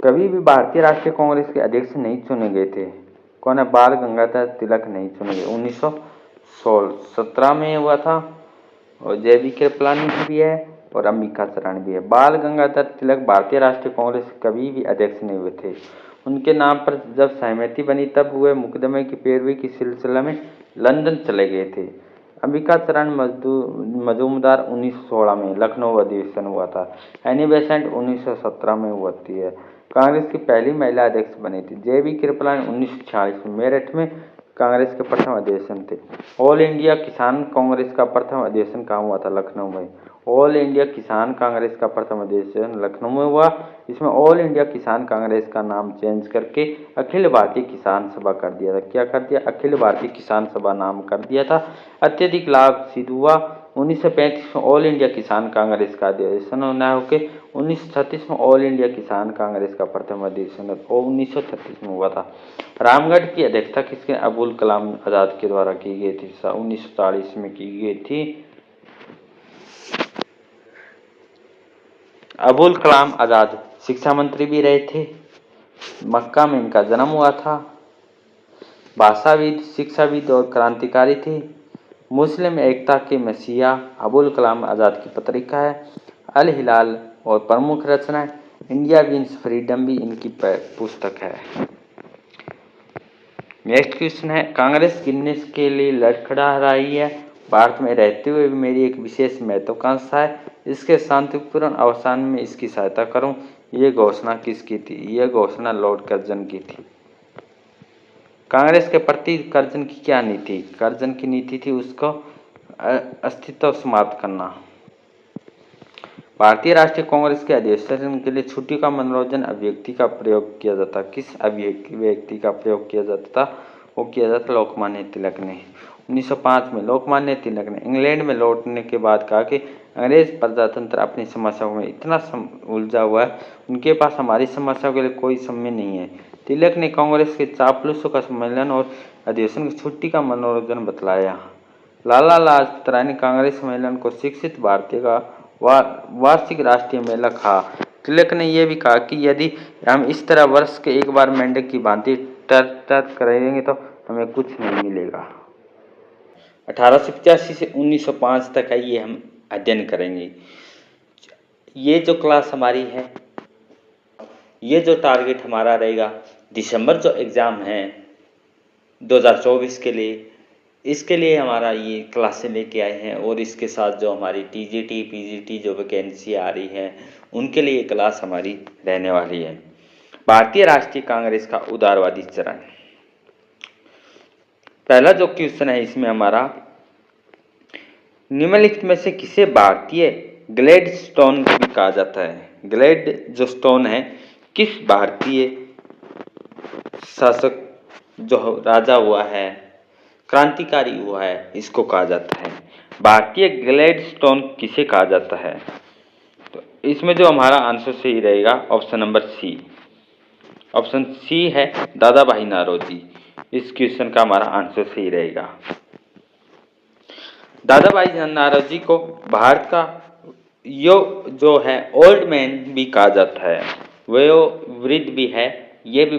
कभी भी भारतीय राष्ट्रीय कांग्रेस के अध्यक्ष नहीं चुने गए थे। कौन है? बाल गंगाधर तिलक नहीं चुने गए। 1917 में हुआ था और JB कृपलानी भी है और अंबिका चरण भी है। बाल गंगाधर तिलक भारतीय राष्ट्रीय कांग्रेस के कभी भी अध्यक्ष नहीं हुए थे। उनके नाम पर जब सहमति बनी तब हुए मुकदमे की पैरवी की सिलसिला में लंदन चले गए थे। अंबिका चरण मजूमदार 1916 में लखनऊ अधिवेशन हुआ था। एनी बेसेंट 1917 में होती है। कांग्रेस की पहली महिला अध्यक्ष बनी थी। JB कृपलानी 1946 में मेरठ में कांग्रेस के प्रथम अधिवेशन थे। ऑल इंडिया किसान कांग्रेस का प्रथम अधिवेशन कहाँ हुआ था? लखनऊ में। ऑल इंडिया किसान कांग्रेस का प्रथम अधिवेशन लखनऊ में हुआ। इसमें ऑल इंडिया किसान कांग्रेस का नाम चेंज करके अखिल भारतीय किसान सभा कर दिया था। क्या कर दिया? अखिल भारतीय किसान सभा नाम कर दिया था। अत्यधिक लाभ सिद्ध हुआ 1935 में ऑल इंडिया किसान कांग्रेस का अधिवेशन होना है ओके। 1936 में ऑल इंडिया किसान कांग्रेस का प्रथम अधिवेशन 1936 में हुआ था। रामगढ़ की अध्यक्षता किसके अबुल कलाम आजाद के द्वारा की गई थी? 1940 में की गई थी। अबुल कलाम आजाद शिक्षा मंत्री भी रहे थे। मक्का में इनका जन्म हुआ था। भाषाविद, शिक्षाविद और क्रांतिकारी थे। मुस्लिम एकता के मसीहा अबुल कलाम आजाद की पत्रिका है अल हिलाल और प्रमुख रचना इंडिया विंस फ्रीडम भी इनकी पुस्तक है। नेक्स्ट क्वेश्चन है, कांग्रेस गिनीज के लिए लड़खड़ा रही है। भारत में रहते हुए भी मेरी एक विशेष महत्वाकांक्षा है, इसके शांतिपूर्ण अवसान में इसकी सहायता करूं। ये घोषणा किसकी थी? यह घोषणा लॉर्ड कर्जन की थी। कांग्रेस के प्रति कर्जन की क्या नीति? कर्जन की नीति थी उसको अस्तित्व समाप्त करना। भारतीय राष्ट्रीय कांग्रेस के अधिवेशन के लिए छुट्टी का मनोरंजन अभिव्यक्ति का प्रयोग किया जाता। किस अभिव्यक्ति का प्रयोग किया जाता था? वो किया जाता लोकमान्य तिलक ने। 1905 में लोकमान्य तिलक ने इंग्लैंड में लौटने के बाद कहा कि अंग्रेज प्रजातंत्र अपनी समस्याओं में इतना उलझा हुआ है, उनके पास हमारी समस्याओं के लिए कोई समय नहीं है। तिलक ने कांग्रेस के चापलूसों का सम्मेलन और अधिवेशन की छुट्टी का मनोरंजन बतलाया। लाला लाजपत राय ने कांग्रेस सम्मेलन को शिक्षित भारतीय का वार्षिक राष्ट्रीय मेला कहा। तिलक ने यह भी कहा कि यदि हम इस तरह वर्ष के एक बार मेंढक की भांति टर करेंगे तो हमें कुछ नहीं मिलेगा। 1885 से 1905 तक का ये हम अध्ययन करेंगे। ये जो क्लास हमारी है, ये जो टारगेट हमारा रहेगा, दिसंबर जो एग्ज़ाम है 2024 के लिए, इसके लिए हमारा ये क्लासें लेके आए हैं और इसके साथ जो हमारी टीजीटी पीजीटी जो वैकेंसी आ रही है उनके लिए क्लास हमारी रहने वाली है। भारतीय राष्ट्रीय कांग्रेस का उदारवादी चरण। पहला जो क्वेश्चन है इसमें हमारा, निम्नलिखित में से किसे भारतीय ग्लैडस्टोन भी कहा जाता है? ग्लैड जो स्टोन है, किस भारतीय शासक जो राजा हुआ है, क्रांतिकारी हुआ है, इसको कहा जाता है? भारतीय ग्लैडस्टोन किसे कहा जाता है? तो इसमें जो हमारा आंसर सही रहेगा option number C. Option C है दादा भाई नौरोजी। इस क्वेश्चन का हमारा आंसर सही रहेगा। दादा भाई नौरोजी को भारत का जो है ओल्ड मैन भी कहा जाता है, वो वृद्ध भी है, ये भी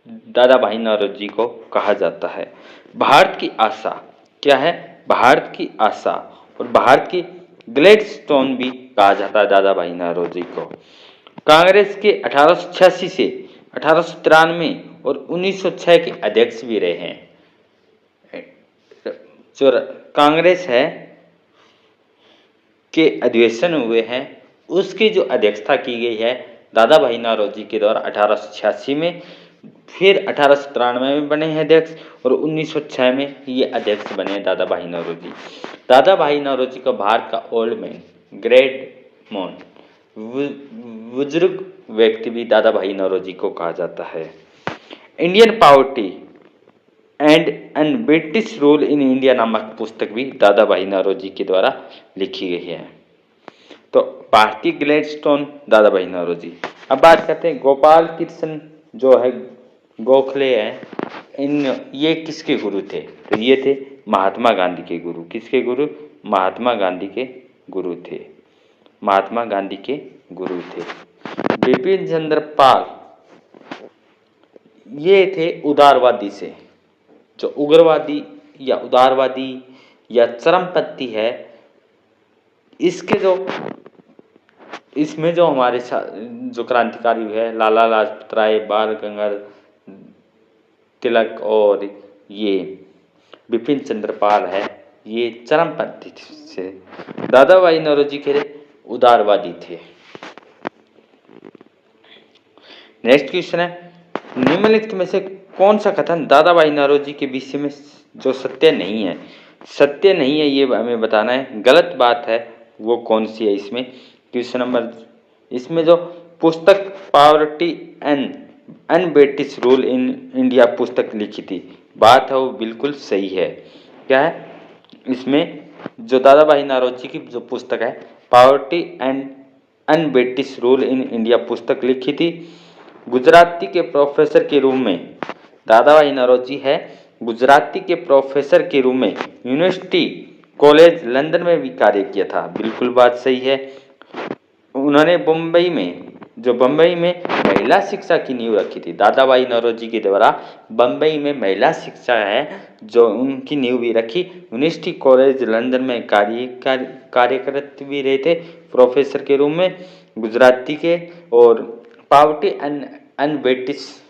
दादा भाई नौरोजी को कहा जाता है। भारत की आशा क्या है? भारत की आशा और भारत की ग्लैडस्टोन भी कहा जाता है दादा भाई नौरोजी को। कांग्रेस के 1886 से 1893 और 1906 के अध्यक्ष भी रहे हैं। जो कांग्रेस है के अधिवेशन हुए हैं उसकी जो अध्यक्षता की गई है दादा भाई नौरोजी के द्वारा 1886 में, फिर 1893 में बने हैं अध्यक्ष और 1906 में ये अध्यक्ष बने हैं दादा भाई नौरोजी। दादा भाई नौरोजी को भारत का ओल्ड मैन, ग्रेट मोन, बुजुर्ग व्यक्ति भी दादा भाई नौरोजी को कहा जाता है। Indian poverty and British rule in India नामक पुस्तक भी दादा भाई नौरोजी के द्वारा लिखी गई है। तो भारतीय ग्लैडस्टोन दादा भाई नौरोजी। अब बात करते हैं गोपाल कृष्ण जो है गोखले हैं, ये किसके गुरु थे? तो ये थे महात्मा गांधी के गुरु। किसके गुरु? महात्मा गांधी के गुरु थे। महात्मा गांधी के गुरु थे। बिपिन चंद्र पाल ये थे उदारवादी से। जो उग्रवादी या उदारवादी या चरमपंथी है, इसमें जो हमारे जो क्रांतिकारी है लाला लाजपत राय, बाल गंगाधर तिलक और ये बिपिन चंद्र पाल है, ये चरमपंथी से। दादा भाई नौरोजी के उदारवादी थे। नेक्स्ट क्वेश्चन है, निम्नलिखित में से कौन सा कथन दादा भाई नौरोजी के विषय में जो सत्य नहीं है? सत्य नहीं है ये हमें बताना है। गलत बात है वो कौन सी है? इसमें क्वेश्चन नंबर, इसमें जो पुस्तक poverty and British rule in India पुस्तक लिखी थी, बात है वो बिल्कुल सही है। क्या है? इसमें जो दादा भाई नौरोजी की जो पुस्तक है poverty and un British rule in India पुस्तक लिखी थी। गुजराती के प्रोफेसर के रूप में दादा भाई नौरोजी है गुजराती के प्रोफेसर के रूप में यूनिवर्सिटी कॉलेज लंदन में भी कार्य किया था। बिल्कुल बात सही है। उन्होंने बम्बई में महिला शिक्षा की नींव रखी थी। दादा भाई नौरोजी के द्वारा बम्बई में महिला शिक्षा है जो उनकी नींव भी रखी। यूनिवर्सिटी कॉलेज लंदन में कार्यरत भी रहे थे प्रोफेसर के रूप में गुजराती के। और poverty and un British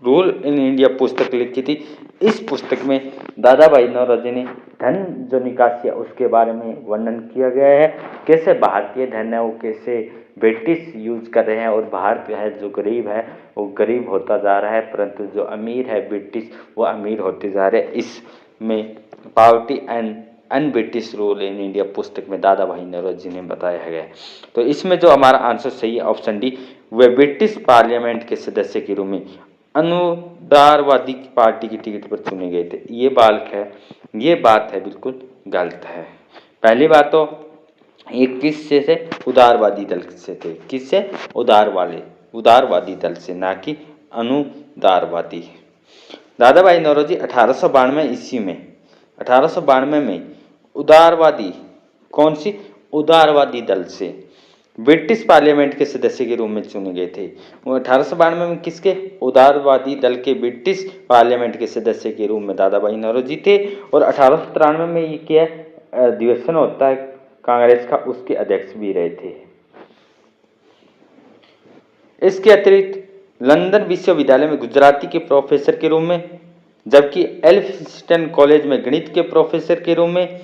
rule in India पुस्तक लिखी थी। इस पुस्तक में दादा भाई नौरोजी ने धन जो निकासी है उसके बारे में वर्णन किया गया है, कैसे भारतीय धन है वो कैसे ब्रिटिश यूज कर रहे हैं और भारत है जो गरीब है वो गरीब होता जा रहा है, परंतु जो अमीर है ब्रिटिश वो अमीर होते जा रहे हैं। इसमें poverty and un British rule in India पुस्तक में दादा भाई नौरोजी ने बताया गया है। तो इसमें जो हमारा आंसर सही है ऑप्शन डी, वे ब्रिटिश पार्लियामेंट के सदस्य के रूप में अनुदारवादी पार्टी की टिकट पर चुने गए थे। ये बात है बिल्कुल गलत है। पहली बात तो ये किससे से उदारवादी दल से थे, किससे उदारवादी दल से, ना कि अनुदारवादी। दादा भाई नौरोजी 1892 में उदारवादी कौन सी उदारवादी दल से ब्रिटिश पार्लियामेंट के सदस्य के रूप में चुने गए थे। वो 1892 में किसके उदारवादी दल के ब्रिटिश पार्लियामेंट के सदस्य के रूप में दादा भाई नौरोजी थे। और 1893 में ये क्या अधिवेशन होता है कांग्रेस का, उसके अध्यक्ष भी रहे थे। इसके अतिरिक्त लंदन विश्वविद्यालय में गुजराती के प्रोफेसर के रूप में, जबकि एल्फिंस्टन कॉलेज में गणित के प्रोफेसर के रूप में,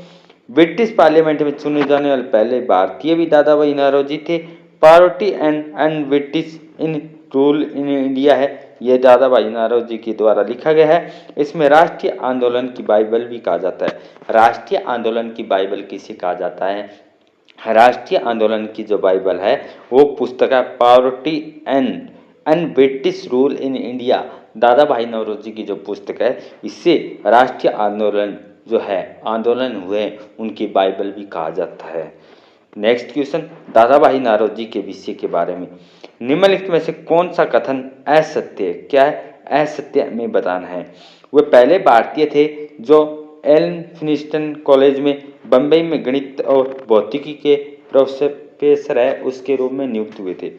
ब्रिटिश पार्लियामेंट में चुने जाने वाले पहले भारतीय भी दादा भाई नौरोजी थे। Poverty and un British in rule in India है, यह दादा भाई नौरोजी के द्वारा लिखा गया है। इसमें राष्ट्रीय आंदोलन की बाइबल भी कहा जाता है। राष्ट्रीय आंदोलन की बाइबल किसे कहा जाता है? राष्ट्रीय आंदोलन की जो बाइबल है वो पुस्तक है poverty and un British rule in India. दादा भाई नौरोजी की जो पुस्तक है इससे राष्ट्रीय आंदोलन जो है आंदोलन हुए उनकी बाइबल भी कहा जाता है। नेक्स्ट क्वेश्चन, दादा भाई नौरोजी के विषय के बारे में निम्नलिखित में से कौन सा कथन असत्य है? क्या है? असत्य में बताना है। वे पहले भारतीय थे जो एल्फिंस्टन कॉलेज में बम्बई में गणित और भौतिकी के प्रोफेसर है उसके रूप में नियुक्त हुए थे।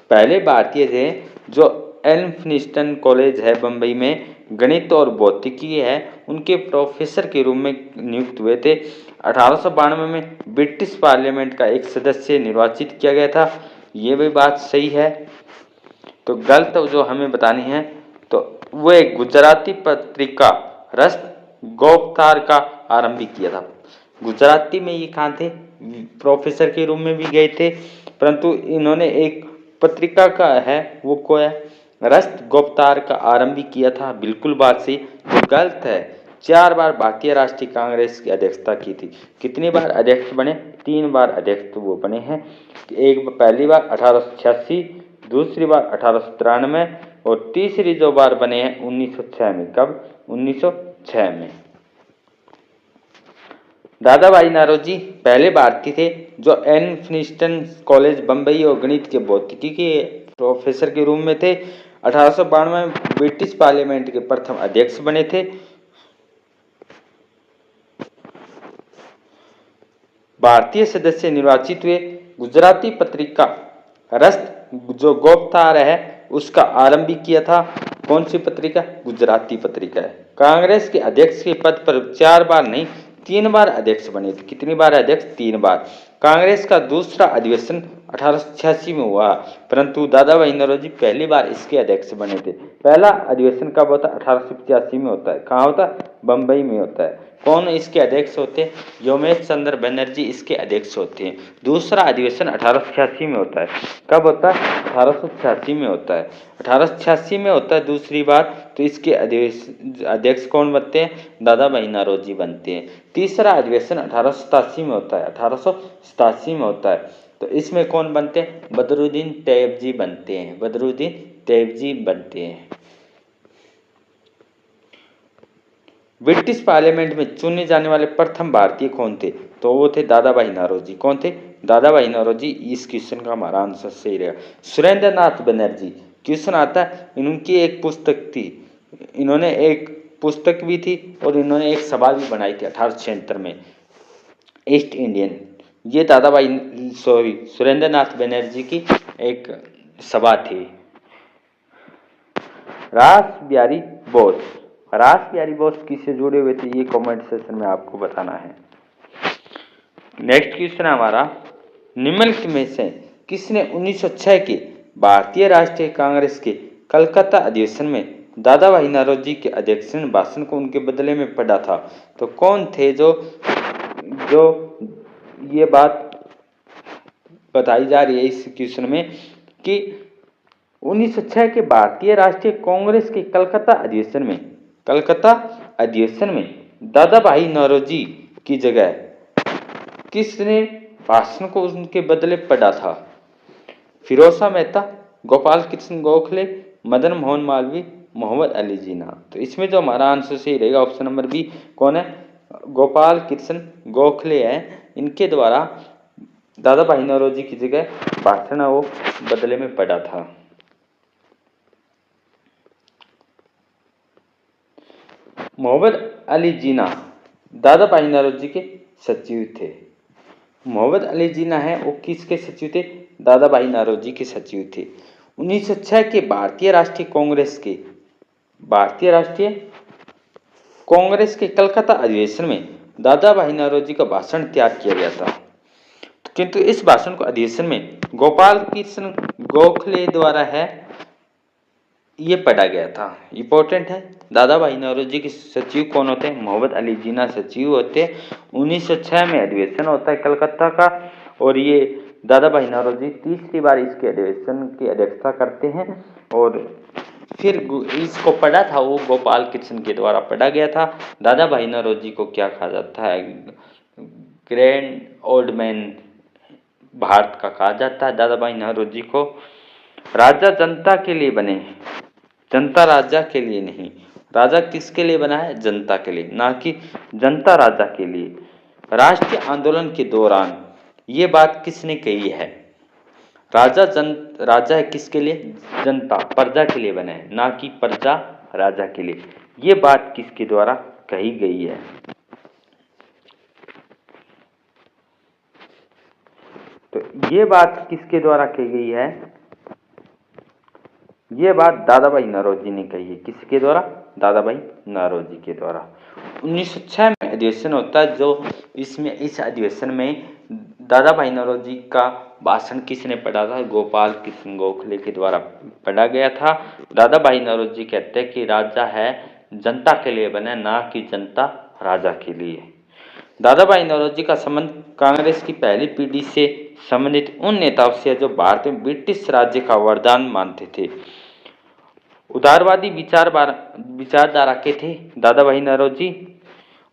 पहले भारतीय थे जो एल्फिंस्टन कॉलेज है बम्बई में गणित और भौतिकी है उनके प्रोफेसर के रूप में नियुक्त हुए थे। 1892 में ब्रिटिश पार्लियामेंट का एक सदस्य निर्वाचित किया गया था। ये भी बात सही है। तो गलत जो हमें बतानी है तो वो एक गुजराती पत्रिका रस्त गोफ्तार का आरंभ किया था। गुजराती में ये कहाँ थे? प्रोफेसर के रूप में भी गए थे, परंतु इन्होंने एक पत्रिका का है वो को है रस्त गोफ्तार का आरंभ किया था। बिल्कुल बात सही। तो गलत है। 4 बार भारतीय राष्ट्रीय कांग्रेस की अध्यक्षता की थी। कितनी बार अध्यक्ष बने? 3 बार अध्यक्ष वो बने हैं। एक पहली बार 1886, दूसरी बार 1893 और तीसरी जो बार बने हैं 1906 में। कब? 1906 में। दादा भाई नौरोजी पहले भारतीय थे जो एल्फिंस्टन कॉलेज बम्बई और गणित के भौतिकी के प्रोफेसर के रूप में थे। 1892 में ब्रिटिश पार्लियामेंट के प्रथम अध्यक्ष बने थे। भारतीय सदस्य निर्वाचित हुए। गुजराती पत्रिका रस्त जो गोफ्तार है उसका आरंभ किया था। कौन सी पत्रिका? गुजराती पत्रिका है। कांग्रेस के अध्यक्ष के पद पर 4 बार नहीं 3 बार अध्यक्ष बने थे। कितनी बार अध्यक्ष? 3 बार। कांग्रेस का दूसरा अधिवेशन 1886 में हुआ, परंतु दादा भाई नौरोजी पहली बार इसके अध्यक्ष बने थे। पहला अधिवेशन कब होता है? 1885 में होता है। कहाँ होता है? बम्बई में होता है। कौन इसके अध्यक्ष होते हैं? योमेश चंद्र बनर्जी इसके अध्यक्ष होते हैं। दूसरा अधिवेशन 1886 में होता है। कब होता है? 1886 में होता है। 1886 में होता है दूसरी बार। तो इसके अध्यक्ष कौन बनते हैं? दादा भाई नौरोजी बनते हैं। तीसरा अधिवेशन 1887 में होता है। 1887 में होता है। तो इसमें कौन बनते हैं? बदरुद्दीन तैयबजी बनते हैं। बदरुद्दीन तैयबजी बनते हैं। ब्रिटिश पार्लियामेंट में चुने जाने वाले प्रथम भारतीय कौन थे? तो वो थे दादा भाई नौरोजी। कौन थे? दादा भाई नौरोजी। इस क्वेश्चन का हमारा आंसर सही रहेगा। सुरेंद्र नाथ बनर्जी, क्वेश्चन आता है, इनकी एक पुस्तक थी, इन्होंने एक पुस्तक भी थी और इन्होंने एक सभा भी बनाई थी 1876 में, ईस्ट इंडियन। ये दादा भाई सुरेंद्र नाथ बनर्जी की एक सभा थी। रास बिहारी बोस, रास बिहारी बोस किससे जुड़े हुए थे? ये कमेंट सेक्शन में आपको बताना है। नेक्स्ट क्वेश्चन है हमारा, निम्नलिखित में से किसने 1906 के भारतीय राष्ट्रीय कांग्रेस के कलकत्ता अधिवेशन में दादा भाई नौरोजी के अध्यक्षीय भाषण को उनके बदले में पढ़ा था? तो कौन थे जो ये बात बताई जा रही है इस क्वेश्चन में कि 1906 के भारतीय राष्ट्रीय कांग्रेस के कलकत्ता अधिवेशन में दादा भाई नौरोजी की जगह किसने भाषण को उनके बदले पढ़ा था? फिरोज मेहता, गोपाल कृष्ण गोखले, मदन मोहन मालवीय, मोहम्मद अली जिन्ना। तो इसमें जो हमारा आंसर सही रहेगा ऑप्शन नंबर बी। कौन है? गोपाल कृष्ण गोखले है। इनके द्वारा दादा भाई नौरोजी की जगह भाषण वो बदले में पढ़ा था। मोहम्मद अली जिन्ना दादा भाई नौरोजी के सचिव थे। मोहम्मद अली जिन्ना है वो किसके सचिव थे? दादा भाई नौरोजी के सचिव थे। 1906 के भारतीय राष्ट्रीय कांग्रेस के कलकत्ता अधिवेशन में दादा भाई नौरोजी का भाषण तैयार किया गया था, किंतु इस भाषण को अधिवेशन में गोपाल कृष्ण गोखले द्वारा ये पढ़ा गया था। इंपॉर्टेंट है। दादा भाई नौरोजी के सचिव कौन होते हैं? मोहम्मद अली जिन्ना सचिव होते हैं। 1906 में अधिवेशन होता है कलकत्ता का और ये दादा भाई नौरोजी तीसरी बार इसके अधिवेशन की अध्यक्षता करते हैं और फिर इसको पढ़ा था वो गोपाल कृष्ण के द्वारा पढ़ा गया था। दादा भाई नौरोजी को क्या कहा जाता है? ग्रैंड ओल्ड मैन भारत का कहा जाता है दादा भाई नौरोजी को। राजा जनता के लिए बने, जनता राजा के लिए नहीं। राजा किसके लिए बना है? जनता के लिए, ना कि जनता राजा के लिए। राष्ट्रीय आंदोलन के दौरान ये बात किसने कही है? राजा है किसके लिए? जनता, प्रजा के लिए बना है, ना कि प्रजा राजा के लिए। ये बात किसके द्वारा कही गई है? तो ये बात किसके द्वारा कही गई है? ये बात दादा भाई नौरोजी ने कही है। किसके द्वारा? दादा भाई नौरोजी के द्वारा। 1906 में अधिवेशन होता है जो इस अधिवेशन में दादा भाई नौरोजी का भाषण किसने पढ़ा था? गोपाल कृष्ण गोखले के द्वारा पढ़ा गया था। दादा भाई नौरोजी कहते हैं कि राजा है जनता के लिए बने, ना कि जनता राजा के लिए। दादा भाई नौरोजी का संबंध कांग्रेस की पहली पीढ़ी से संबंधित उन नेताओं से जो भारत में ब्रिटिश राज्य का वरदान मानते थे। उदारवादी विचारधारा के थे दादा भाई नौरोजी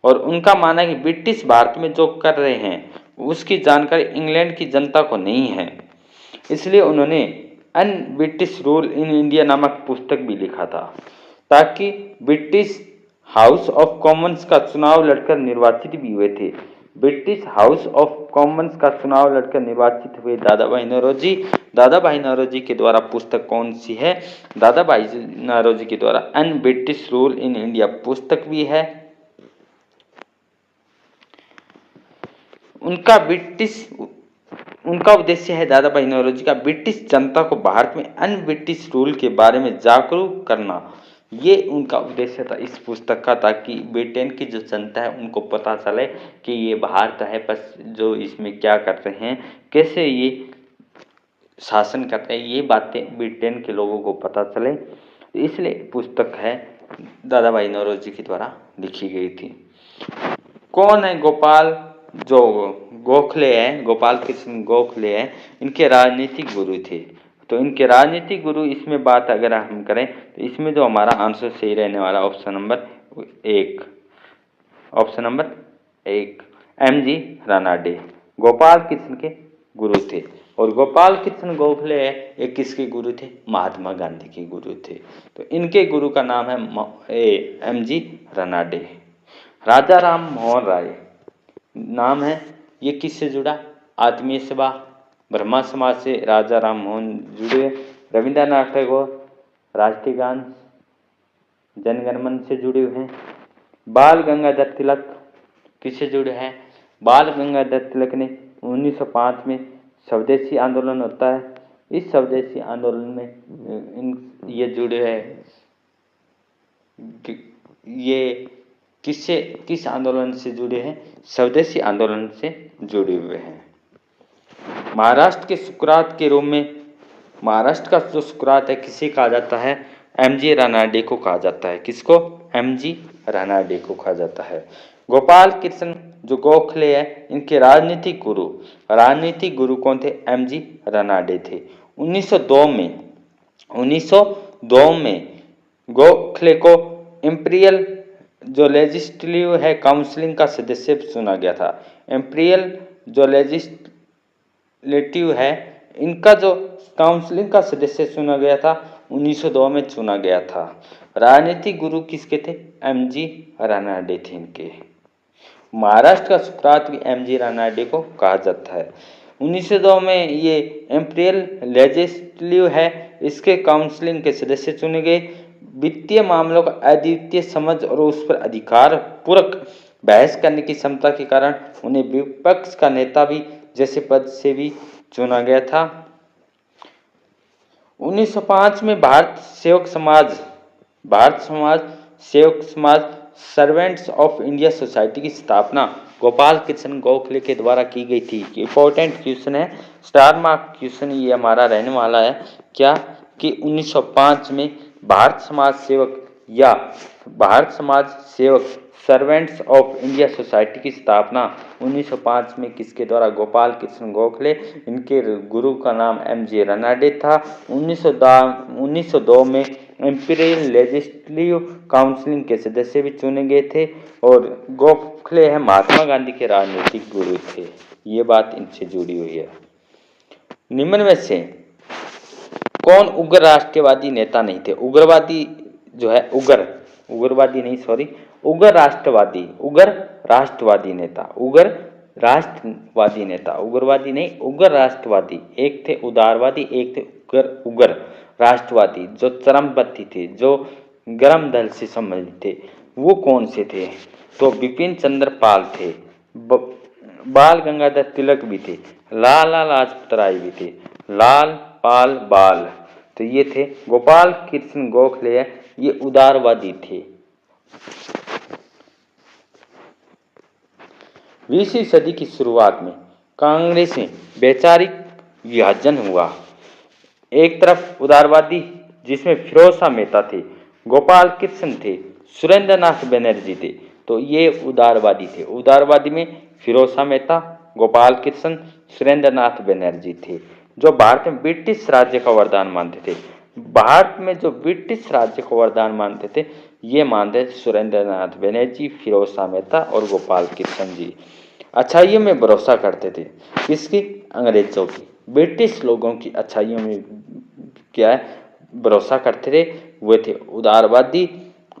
और उनका मानना है कि ब्रिटिश भारत में जो कर रहे हैं उसकी जानकारी इंग्लैंड की जनता को नहीं है। इसलिए उन्होंने un British rule in India नामक पुस्तक भी लिखा था, ताकि ब्रिटिश हाउस ऑफ कॉमन्स का चुनाव लड़कर निर्वाचित भी हुए थे। ब्रिटिश हाउस ऑफ कॉमन्स का चुनाव लड़कर निर्वाचित हुए दादा भाई नौरोजी। दादा भाई नौरोजी के द्वारा पुस्तक कौन सी है? दादा भाई नौरोजी के द्वारा un British rule in India पुस्तक भी है। उनका उद्देश्य है दादा भाई नौरोजी का ब्रिटिश जनता को भारत में अन ब्रिटिश रूल के बारे में जागरूक करना। ये उनका उद्देश्य था इस पुस्तक का, ताकि ब्रिटेन की जो जनता है उनको पता चले कि ये भारत है, बस जो इसमें क्या कर रहे हैं, कैसे ये शासन करते हैं, ये बातें ब्रिटेन के लोगों को पता चले। इसलिए पुस्तक है दादा भाई नौरोजी के द्वारा लिखी गई थी। कौन है गोपाल जो गोखले हैं? गोपाल कृष्ण गोखले हैं, इनके राजनीतिक गुरु थे। तो इनके राजनीतिक गुरु इसमें बात अगर हम करें तो इसमें जो हमारा आंसर सही रहने वाला ऑप्शन नंबर एक एम.जी. रानाडे गोपाल कृष्ण के गुरु थे। और गोपाल कृष्ण गोखले एक किसके गुरु थे? महात्मा गांधी के गुरु थे। तो इनके गुरु का नाम है एम.जी. रानाडे। राजा राम मोहन राय नाम है, ये किससे जुड़ा? आत्मीय सभा ब्रह्मा समाज से राजा राम मोहन जुड़े। रविंद्रनाथ टैगोर राष्ट्रीय गान जनगणमन से जुड़े हुए हैं। बाल गंगाधर तिलक किससे जुड़े हैं? बाल गंगाधर तिलक ने 1905 में स्वदेशी आंदोलन होता है, इस स्वदेशी आंदोलन में ये जुड़े हैं। ये किस आंदोलन से जुड़े हैं? स्वदेशी आंदोलन से जुड़े हुए हैं। महाराष्ट्र के सुकरात के रूप में, महाराष्ट्र का जो सुकरात है किसे कहा जाता है? एमजी रानाडे को कहा जाता है। किसको? एमजी रानाडे को कहा जाता है। गोपाल कृष्ण जो गोखले है, इनके राजनीतिक गुरु कौन थे? एमजी रानाडे थे। 1902 में गोखले को इंपीरियल जो लेजिस्लेटिव है काउंसिलिंग का सदस्य चुना गया था। इंपीरियल जो लेजिस्लेटिव है, इनका जो काउंसिलिंग का सदस्य चुना गया था 1902 में चुना गया था। राजनीतिक गुरु किसके थे? एमजी रानाडे थे इनके। महाराष्ट्र का सुकरात भी एमजी रानाडे को कहा जाता है। 1902 में ये इंपीरियल लेजिस्लेटिव है, इसके काउंसिलिंग के सदस्य चुने गए। वित्तीय मामलों का अद्वितीय समझ और उस पर अधिकार पूर्वक बहस करने की क्षमता के कारण उन्हें विपक्ष का नेता भी जैसे पद से भी चुना गया था। 1905 में भारत सेवक समाज सर्वेंट्स ऑफ इंडिया सोसाइटी की स्थापना गोपाल कृष्ण गोखले के द्वारा की गई थी। इंपॉर्टेंट क्वेश्चन है, स्टार मार्क क्वेश्चन ये हमारा रहने वाला है। क्या कि 1905 में भारत समाज सेवक सर्वेंट्स ऑफ इंडिया सोसाइटी की स्थापना 1905 में किसके द्वारा? गोपाल कृष्ण गोखले। इनके गुरु का नाम एमजी रानाडे था। 1902 में इंपीरियल लेजिस्लेटिव काउंसिलिंग के सदस्य भी चुने गए थे और गोखले है महात्मा गांधी के राजनीतिक गुरु थे। ये बात इनसे जुड़ी हुई है। निम्न में से कौन उग्र राष्ट्रवादी नेता नहीं थे? उग्र राष्ट्रवादी। एक थे उदारवादी, एक थे उग्र राष्ट्रवादी जो चरमपंथी थे, जो गरम दल से संबंधित थे। वो कौन से थे? तो बिपिन चंद्र पाल थे, बाल गंगाधर तिलक भी थे, लाला लाजपत राय भी थे, लाल पाल बाल। तो ये थे। गोपाल कृष्ण गोखले ये उदारवादी थे। 20वीं सदी की शुरुआत में कांग्रेस में वैचारिक विभाजन हुआ। एक तरफ उदारवादी जिसमें फिरोज शाह मेहता थे, गोपाल कृष्ण थे, सुरेंद्र नाथ बनर्जी थे। तो ये उदारवादी थे। उदारवादी में फिरोज शाह मेहता, गोपाल कृष्ण, सुरेंद्र नाथ बनर्जी थे, जो भारत में ब्रिटिश राज्य का वरदान मानते थे। भारत में जो ब्रिटिश राज्य को वरदान मानते थे, ये मानते सुरेंद्र नाथ बनर्जी, फिरोज शाह मेहता और गोपाल कृष्ण जी। अच्छाइयों में भरोसा करते थे। किसकी? अंग्रेजों की। ब्रिटिश लोगों की अच्छाइयों में क्या है? भरोसा करते थे। वे थे उदारवादी।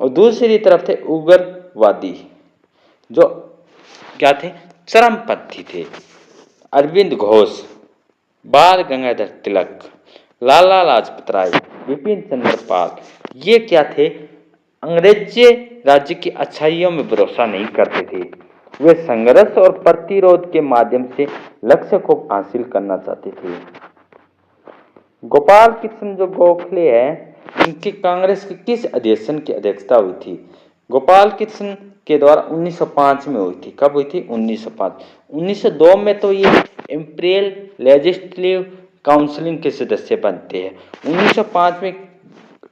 और दूसरी तरफ थे उग्रवादी, जो क्या थे? चरमपंथी थे। अरविंद घोष, बाल गंगाधर तिलक, लाला लाजपत राय, बिपिन चंद्र पाल, ये क्या थे? अंग्रेजी राज्य की अच्छाइयों में भरोसा नहीं करते थे। वे संघर्ष और प्रतिरोध के माध्यम से लक्ष्य को हासिल करना चाहते थे। गोपाल कृष्ण जो गोखले हैं, इनकी कांग्रेस के किस अधिवेशन की अध्यक्षता हुई थी? गोपाल कृष्ण के द्वारा 1905 में हुई थी। कब हुई थी? 1905। 1902 में तो ये इंपीरियल लेजिस्लेटिव काउंसिलिंग के सदस्य बनते हैं। 1905 में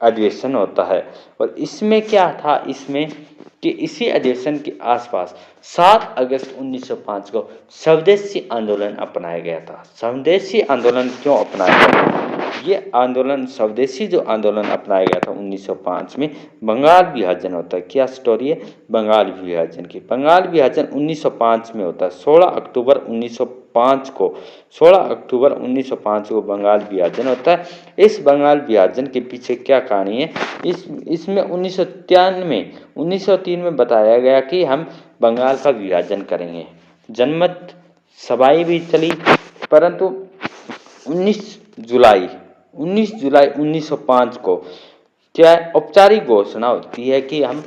अधिवेशन होता है और इसमें क्या था? इसमें कि इसी अधिवेशन के आसपास 7 अगस्त 1905 को स्वदेशी आंदोलन अपनाया गया था। स्वदेशी आंदोलन क्यों अपनाया गया? ये आंदोलन स्वदेशी जो आंदोलन अपनाया गया था 1905 में, बंगाल विभाजन होता है। क्या स्टोरी है? बंगाल विभाजन की। बंगाल विभाजन 1905 में होता है। 16 अक्टूबर 1905 1905 को 16 अक्टूबर 1905 को बंगाल विभाजन होता है। इस बंगाल विभाजन के पीछे क्या कहानी है, इसमें 1903 में बताया गया कि हम बंगाल का विभाजन करेंगे। जनमत सभाएं भी चली, परंतु 19 जुलाई 1905 को क्या औपचारिक घोषणा होती है कि हम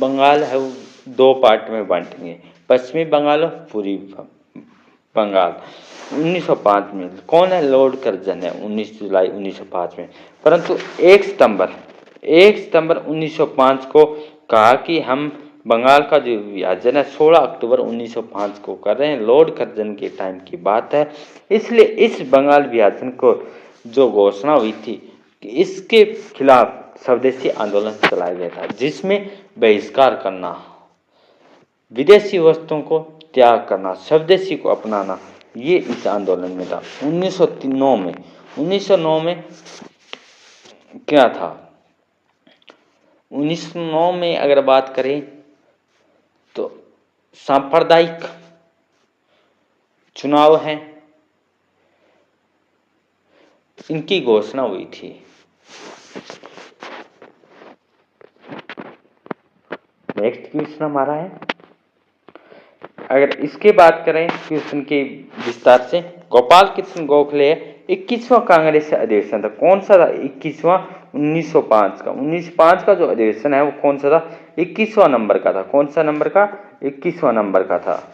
बंगाल है वो 2 पार्ट में बांटेंगे, पश्चिमी बंगाल और पूर्वी बंगाल। 1905 में कौन है, लॉर्ड कर्जन है 19 जुलाई 1905 में। परंतु 1 सितंबर 1905 को कहा कि हम बंगाल का जो विभाजन है 16 अक्टूबर 1905 को कर रहे हैं। लॉर्ड कर्जन के टाइम की बात है, इसलिए इस बंगाल विभाजन को जो घोषणा हुई थी कि इसके खिलाफ स्वदेशी आंदोलन चलाया गया था, जिसमें बहिष्कार करना, विदेशी वस्तुओं को त्याग करना, स्वदेशी को अपनाना, ये इस आंदोलन में था। 1909 में क्या था, 1909 में अगर बात करें तो सांप्रदायिक चुनाव हैं, इनकी घोषणा हुई थी। नेक्स्ट क्वेश्चन हमारा है, अगर इसके बात करें क्वेश्चन के विस्तार से, गोपाल कृष्ण गोखले 21वां कांग्रेस अधिवेशन था। कौन सा था, 21वां, 1905 का। 1905 का जो अधिवेशन है वो कौन सा था, 21वां नंबर का था। कौन सा नंबर का, 21वां नंबर का था।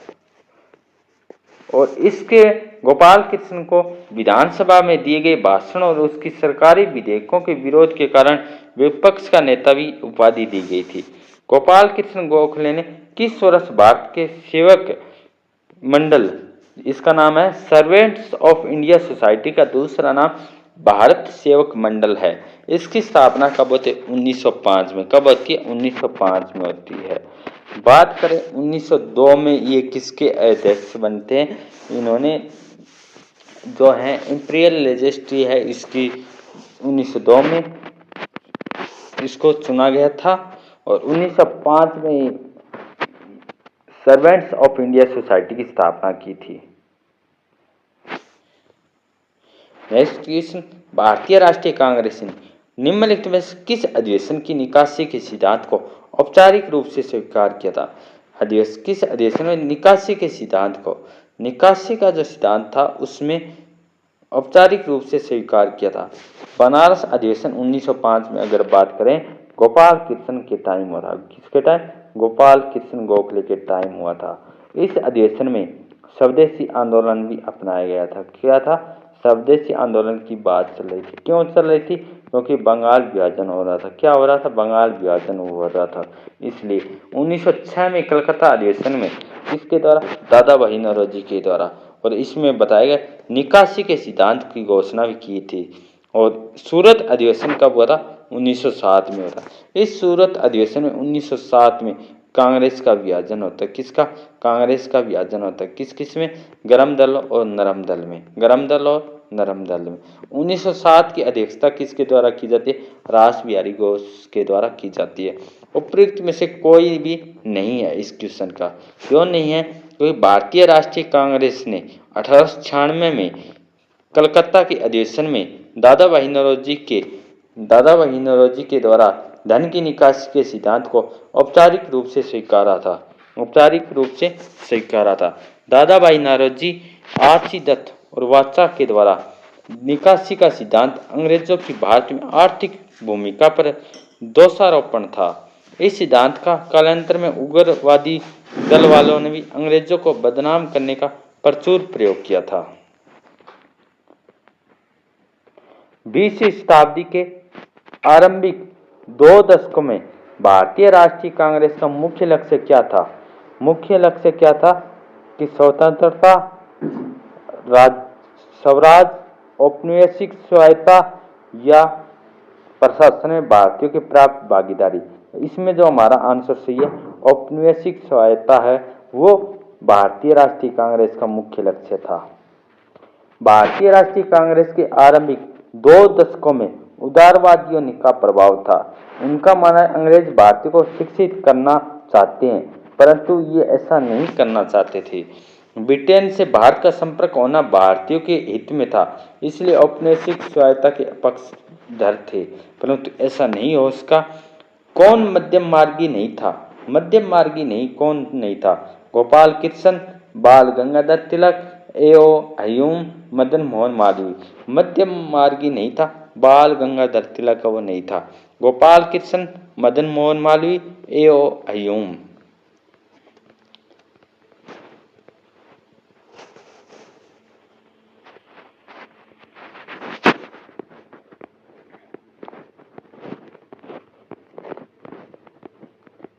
और इसके गोपाल कृष्ण को विधानसभा में दिए गए भाषण और उसकी सरकारी विधेयकों के विरोध के कारण विपक्ष का नेता भी उपाधि दी गई थी। गोपाल कृष्ण गोखले ने किस वर्ष भारत के सेवक मंडल, इसका नाम है सर्वेंट्स ऑफ इंडिया सोसाइटी का दूसरा नाम भारत सेवक मंडल है, इसकी स्थापना कब होती है, 1905 में। कब होती है, 1905 में होती है। बात करें 1902 में ये किसके अध्यक्ष बनते हैं, इन्होंने जो है इंपीरियल रजिस्ट्री है इसकी 1902 में इसको चुना गया था। और 1905 में सर्वेंट्स ऑफ इंडिया सोसाइटी की स्थापना की थी। नेक्स्ट क्वेश्चन, भारतीय राष्ट्रीय कांग्रेस ने निम्नलिखित में से किस अधिवेशन की निकासी के सिद्धांत को औपचारिक रूप से स्वीकार किया था। किस अधिवेशन में निकासी के सिद्धांत को, निकासी का जो सिद्धांत था उसमें औपचारिक रूप से स्वीकार किया था। बनारस अधिवेशन 1905 में अगर बात करें गोपाल कृष्ण के टाइम हुआ था। किसके टाइम, गोपाल कृष्ण गोखले के टाइम हुआ था। इस अधिवेशन में स्वदेशी आंदोलन भी अपनाया गया था। क्या था, स्वदेशी आंदोलन की बात चल रही थी। क्यों चल रही थी, क्योंकि बंगाल विभाजन हो रहा था। क्या हो रहा था, बंगाल विभाजन हो रहा था, इसलिए 1906 में कलकत्ता अधिवेशन में किसके द्वारा, दादा भाई नौरोजी के द्वारा, और इसमें बताया गया निकासी के सिद्धांत की घोषणा भी की थी। और सूरत अधिवेशन कब हुआ था, 1907 में हुआ था। इस सूरत अधिवेशन में 1907 में कांग्रेस का विभाजन होता है। किसका, कांग्रेस का विभाजन होता है। किस किस में, गरम दल और नरम दल में, गरम दल और नरम दल में। 1907 की अध्यक्षता किसके द्वारा की जाती है, रास बिहारी घोष के द्वारा की जाती है। उपयुक्त में से कोई भी नहीं है इस क्वेश्चन का। क्यों नहीं है, क्योंकि भारतीय राष्ट्रीय कांग्रेस ने 1896 में कलकत्ता के अधिवेशन में दादा भाई नौरोजी के द्वारा धन की निकासी के सिद्धांत को औपचारिक रूप से स्वीकारा था। औपचारिक रूप से स्वीकारा था। दादा भाई नौरोजी, आरसी दत्त और वात्सा के द्वारा निकासी का सिद्धांत अंग्रेजों की भारत में आर्थिक भूमिका पर दोषारोपण था। इस सिद्धांत का कालांतर में उग्रवादी दल वालों ने भी अंग्रेजों को बदनाम करने का प्रचुर प्रयोग किया था। 20वीं शताब्दी के आरंभिक 2 दशकों में भारतीय राष्ट्रीय कांग्रेस का मुख्य लक्ष्य क्या था, मुख्य लक्ष्य क्या था कि स्वतंत्रता, स्वराज, औपनिवेशिक स्वायत्तता या प्रशासन में भारतीयों की प्राप्त भागीदारी। इसमें जो हमारा आंसर सही है, औपनिवेशिक स्वायत्तता है, वो भारतीय राष्ट्रीय कांग्रेस का मुख्य लक्ष्य था। भारतीय राष्ट्रीय कांग्रेस के आरंभिक 2 दशकों में उदारवादियों का प्रभाव था। उनका मानना है अंग्रेज भारतीयों को शिक्षित करना चाहते हैं, परंतु ये ऐसा नहीं करना चाहते थे। ब्रिटेन से भारत का संपर्क होना भारतीयों के हित में था, इसलिए औपनिवेशिक स्वायत्तता के पक्षधर थे, परंतु ऐसा नहीं हो सका। कौन मध्यम मार्गी नहीं था? मध्यम मार्गी नहीं कौन नहीं था? गोपाल कृष्ण, बाल गंगाधर तिलक, एओ हयूम, मदन मोहन मालवीय। मध्यम मार्गी नहीं था, बाल गंगाधर तिलक वो नहीं था। गोपाल कृष्ण, मदन मोहन मालवीय, एओ हयूम।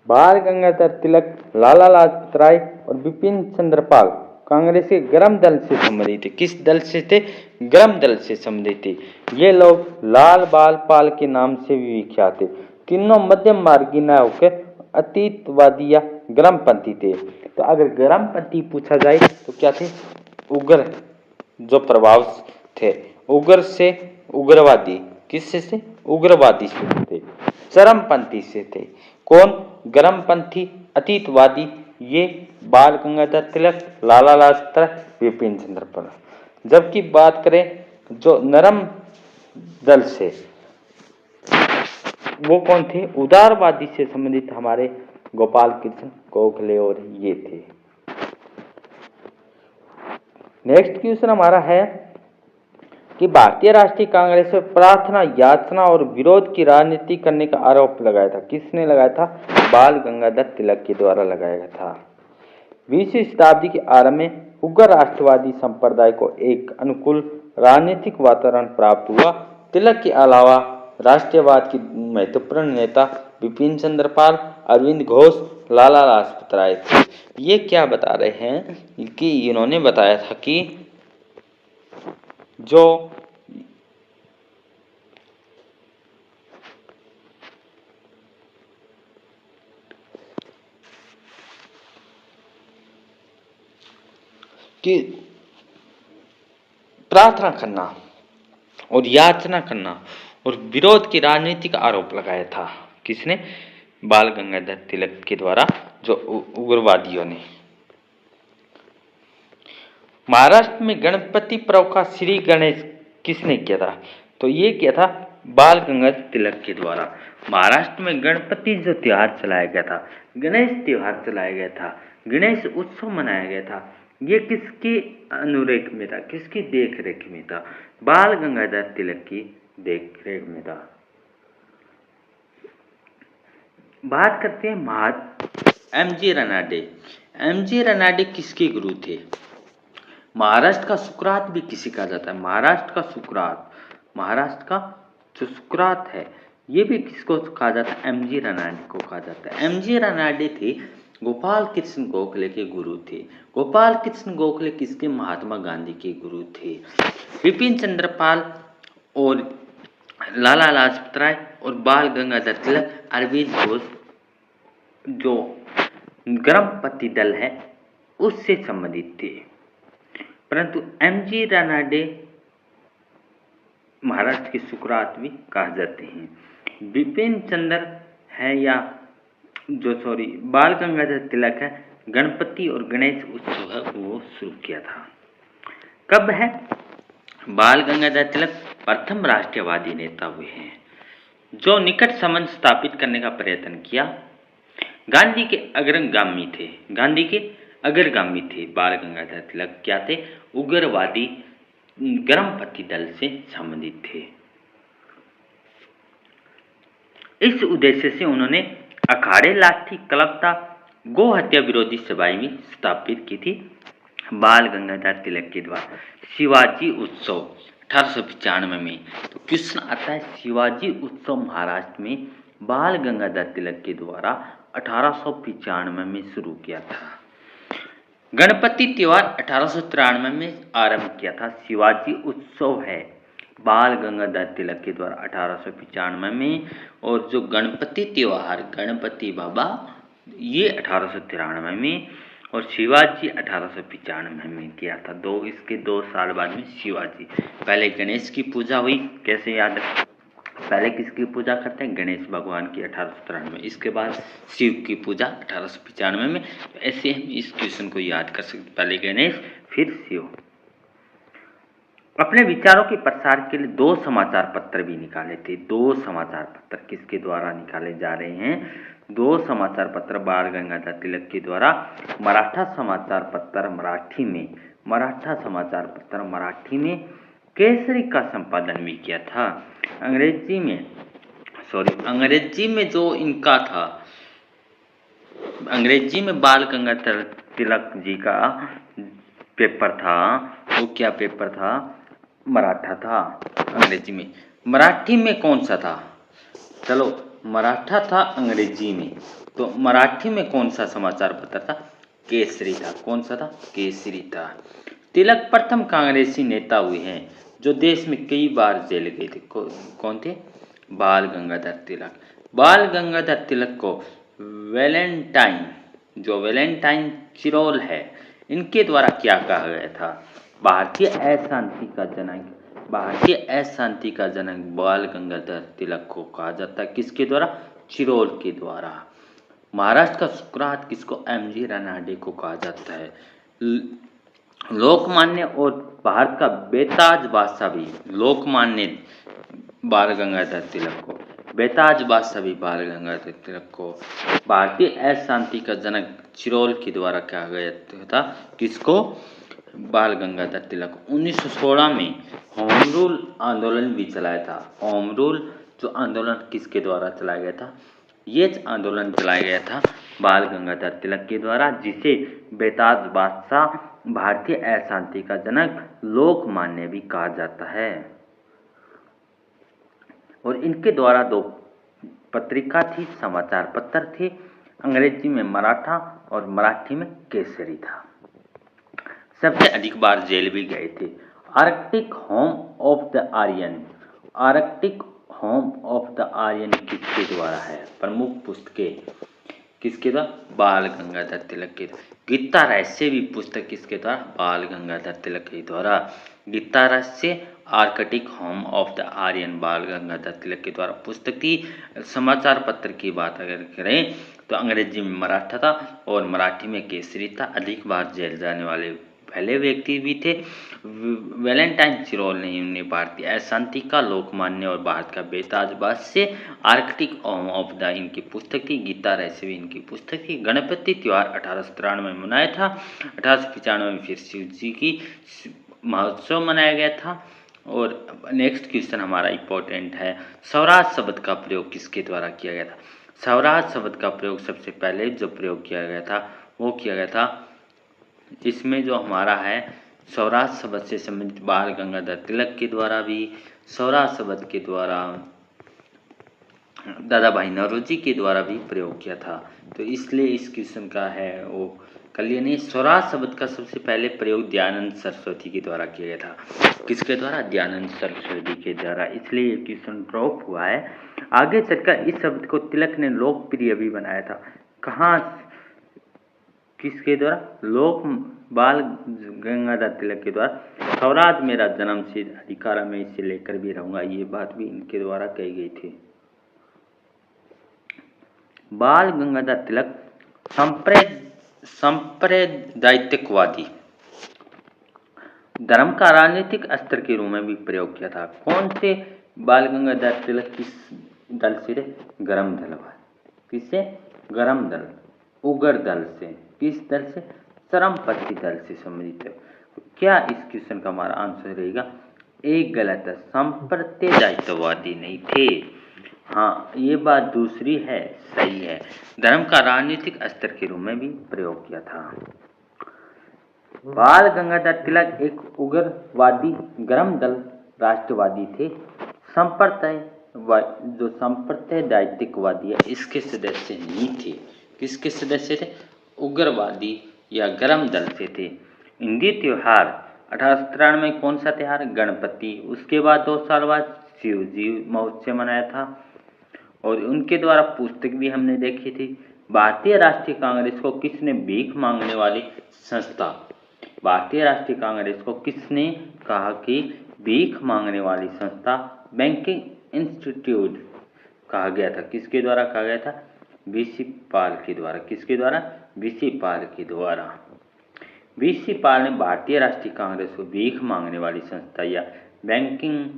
बाल गंगाधर तिलक, लाला लाजपत राय और बिपिन चंद्र पाल कांग्रेस के गर्म दल से संबंधित थे। किस दल से थे? गर्म दल से संबंधित थे। ये लोग लाल बाल पाल के नाम से भी विख्यात थे। तीनों मध्यम मार्गी न होकर अतीतवादी या गर्मपंथी थे। तो अगर गर्मपंथी पूछा जाए तो क्या थे? उग्र जो प्रभाव थे, उग्र से उग्रवादी, किससे से? उग्रवादी से थे, चरमपंथी से थे। कौन? गर्मपंथी, अतीतवादी, ये बाल गंगाधर तिलक, लाला लाजपत राय, विपिन चंद्र पाल। जबकि बात करें जो नरम दल से, वो कौन थे? उदारवादी से संबंधित हमारे गोपाल कृष्ण गोखले और ये थे। नेक्स्ट क्वेश्चन हमारा है कि भारतीय राष्ट्रीय कांग्रेस में प्रार्थना, याचना और विरोध की राजनीति करने का आरोप लगाया था। किसने लगाया था? बाल गंगाधर तिलक के द्वारा लगाया गया था। 20वीं शताब्दी के आरंभ में उग्र राष्ट्रवादी संप्रदाय को एक अनुकूल राजनीतिक वातावरण प्राप्त हुआ। तिलक के अलावा राष्ट्रवाद की महत्वपूर्ण नेता बिपिन चंद्र पाल, अरविंद घोष, लाला लाजपत राय थे। ये क्या बता रहे हैं कि इन्होंने बताया था कि जो कि प्रार्थना करना और याचना करना और विरोध की राजनीति का आरोप लगाया था। किसने? बाल गंगाधर तिलक के द्वारा, जो उग्रवादियों ने। महाराष्ट्र में गणपति पर्व का श्री गणेश किसने किया था? तो ये किया था बाल गंगाधर तिलक के द्वारा। महाराष्ट्र में गणपति जो त्योहार चलाया गया था, गणेश त्योहार चलाया गया था, गणेश उत्सव मनाया गया था, ये किसके अनुरेख में था? किसकी देख रेख में था? बाल गंगाधर तिलक की देख रेख में था। बात करते हैं एमजी रनाडे। एमजी रनाडे किसके गुरु थे? महाराष्ट्र का सुकरात भी किसे कहा जाता है? महाराष्ट्र का सुकरात, महाराष्ट्र का जो सुकरात है, ये भी किसको कहा जाता है? एमजी रनाडे को कहा जाता है। एमजी रनाडे थे गोपाल कृष्ण गोखले के गुरु थे। गोपाल कृष्ण गोखले किसके? महात्मा गांधी के गुरु थे। बिपिन चंद्र पाल और लाला लाजपत राय और बाल गंगाधर तिलक, अरविंद घोष जो गर्मपंथी दल है उससे संबंधित थे। परंतु एमजी रनाडे महाराष्ट्र के सुकरात भी कहा जाते हैं। बिपिन चंद्र है या बाल गंगाधर तिलक है, गणपति और गणेश उत्सव है वो शुरू किया था। कब है? बाल गंगाधर तिलक प्रथम राष्ट्रवादी नेता हुए हैं जो निकट संबंध स्थापित करने का प्रयत्न किया। गांधी के अग्रगामी थे, गांधी के अग्रगामी थे बाल गंगाधर तिलक। क्या थे? उग्रवादी गर्मपंथी दल से संबंधित थे। इस उद्देश्य से उन्होंने अखाड़े, लाठी, कलपता, गो हत्या विरोधी सभाएं भी स्थापित की थी बाल गंगाधर तिलक के द्वारा। शिवाजी उत्सव 1895 में, तो क्वेश्चन आता है शिवाजी उत्सव महाराष्ट्र में बाल गंगाधर तिलक के द्वारा 1895 में शुरू किया था। गणपति त्योहार 1893 में आरंभ किया था। शिवाजी उत्सव है बाल गंगाधर तिलक के द्वारा 1895 में, और जो गणपति त्योहार, गणपति बाबा, ये 1893 में, और शिवाजी 1895 में किया था। इसके 2 साल बाद में शिवाजी। पहले गणेश की पूजा हुई, कैसे याद है? पहले किसकी पूजा करते हैं? गणेश भगवान की 1893 में, इसके बाद शिव की पूजा 1895 में। तो ऐसे हम इस क्वेश्चन को याद कर सकते, पहले गणेश फिर शिव। अपने विचारों के प्रसार के लिए 2 समाचार पत्र भी निकाले थे। 2 समाचार पत्र किसके द्वारा निकाले जा रहे हैं? 2 समाचार पत्र बाल गंगाधर तिलक के द्वारा। मराठा समाचार पत्र मराठी में केसरी का संपादन भी किया था। अंग्रेजी में जो इनका था, अंग्रेजी में बाल गंगाधर तिलक जी का पेपर था, वो क्या पेपर था? मराठा था। अंग्रेजी में, मराठी में कौन सा था? चलो, मराठा था अंग्रेजी में, तो मराठी में कौन सा समाचार पत्र था? केसरी था। कौन सा था? केसरी था। तिलक प्रथम कांग्रेसी नेता हुए हैं जो देश में कई बार जेल गए थे। कौन थे? बाल गंगाधर तिलक। बाल गंगाधर तिलक को वैलेंटाइन चिरोल है, इनके द्वारा क्या कहा गया था? भारतीय अशांति का जनक बाल गंगाधर तिलक को कहा जाता है। किसके द्वारा? चिरोल के द्वारा। महाराष्ट्र का सुकरात किसको? एमजी रानाडे को कहा जाता है। लोकमान्य और भारत का बेताज बादशाह भी लोकमान्य बाल गंगाधर तिलक को, बेताज बादशाह भी बाल गंगाधर तिलक को, भारतीय अशांति का जनक चिरोल के द्वारा कहा गया था। किसको? बाल गंगाधर तिलक। 1916 में होम रूल आंदोलन भी चलाया था। होम रूल जो आंदोलन किसके द्वारा चलाया गया था? ये आंदोलन चलाया गया था बाल गंगाधर तिलक के द्वारा, जिसे बेताज बादशाह, भारतीय अशांति का जनक, लोकमान्य भी कहा जाता है। और इनके द्वारा 2 पत्रिका थी, समाचार पत्र थे। अंग्रेजी में मराठा और मराठी में केसरी था। सबसे अधिक बार जेल भी गए थे। Arctic home of the Aryan किसके द्वारा है? प्रमुख पुस्तकें किसके द्वारा? बाल गंगाधर तिलक के। गीता रहस्य भी पुस्तक किसके द्वारा? बाल गंगाधर तिलक के द्वारा। Gita Rahasya, Arctic home of the Aryan Bal Gangadhar तिलक के द्वारा पुस्तक थी। समाचार पत्र की बात अगर करें तो अंग्रेजी में मराठा था और मराठी में केसरी था। अधिक बार जेल जाने वाले पहले व्यक्ति भी थे। वैलेंटाइन चिरोल ने उन्हें भारतीय अशांति का, लोकमान्य और भारत का बेताज बादशाह, आर्कटिक होम ऑफ द इनकी पुस्तक थी। गीता रहस्य भी इनकी पुस्तक थी। गणपति त्यौहार 1893 में मनाया था। 1895 में फिर शिव जी की महोत्सव मनाया गया था। और नेक्स्ट क्वेश्चन हमारा इंपॉर्टेंट है, स्वराज शब्द का प्रयोग किसके द्वारा किया गया था? स्वराज शब्द का प्रयोग सबसे पहले जो प्रयोग किया गया था वो किया गया था, इसमें जो हमारा है स्वराज शब्द से संबंधित बाल गंगाधर तिलक के द्वारा भी, स्वराज शब्द के द्वारा दादा भाई नौरोजी के द्वारा भी प्रयोग किया था। तो इसलिए इस क्वेश्चन का है वो कल्याणी। स्वराज शब्द का सबसे पहले प्रयोग दयानंद सरस्वती के द्वारा किया गया था। किसके द्वारा? दयानंद सरस्वती के द्वारा। इसलिए ये क्वेश्चन ड्रॉप हुआ है। आगे चलकर इस शब्द को तिलक ने लोकप्रिय भी बनाया था। कहाँ? किसके द्वारा? बाल गंगाधर तिलक के द्वारा। स्वराज मेरा जन्मसिद्ध अधिकार, मैं इसे लेकर भी रहूंगा, ये बात भी इनके द्वारा कही गई थी। बाल गंगाधर तिलक सांप्रदायिकवादी धर्म का राजनीतिक अस्त्र के रूप में भी प्रयोग किया था। कौन से बाल गंगाधर तिलक किस दल से? गरम दल। किससे? गरम दल, उग्र दल से। किस दल से? चरमपंथी दल से संबंधित है। तो क्या इस क्वेश्चन का हमारा आंसर रहेगा? एक गलत है, सांप्रदायिकवादी नहीं थे। हाँ, ये बात दूसरी है, सही है। धर्म का राजनीतिक अस्त्र के रूप में भी प्रयोग किया था। बाल गंगाधर तिलक एक उग्रवादी गरम दल राष्ट्रवादी थे। जो सांप्रदायिकवादी है इसके सदस्य नहीं थे। किसके सदस्य थे? उग्रवादी या गरम दल से थे। हिंदी त्योहार 1893 में कौन सा त्योहार? गणपति। उसके बाद 2 साल बाद शिव जी महोत्सव मनाया था। और उनके द्वारा पुस्तक भी हमने देखी थी। भारतीय राष्ट्रीय कांग्रेस को किसने भीख मांगने वाली संस्था? भारतीय राष्ट्रीय कांग्रेस को किसने कहा कि भीख मांगने वाली संस्था? बैंकिंग इंस्टीट्यूट कहा गया था। किसके द्वारा कहा गया था? बीसी पाल के द्वारा। किसके द्वारा? बीसी पाल के द्वारा। बीसी पाल ने भारतीय राष्ट्रीय कांग्रेस को भीख मांगने वाली संस्था या बैंकिंग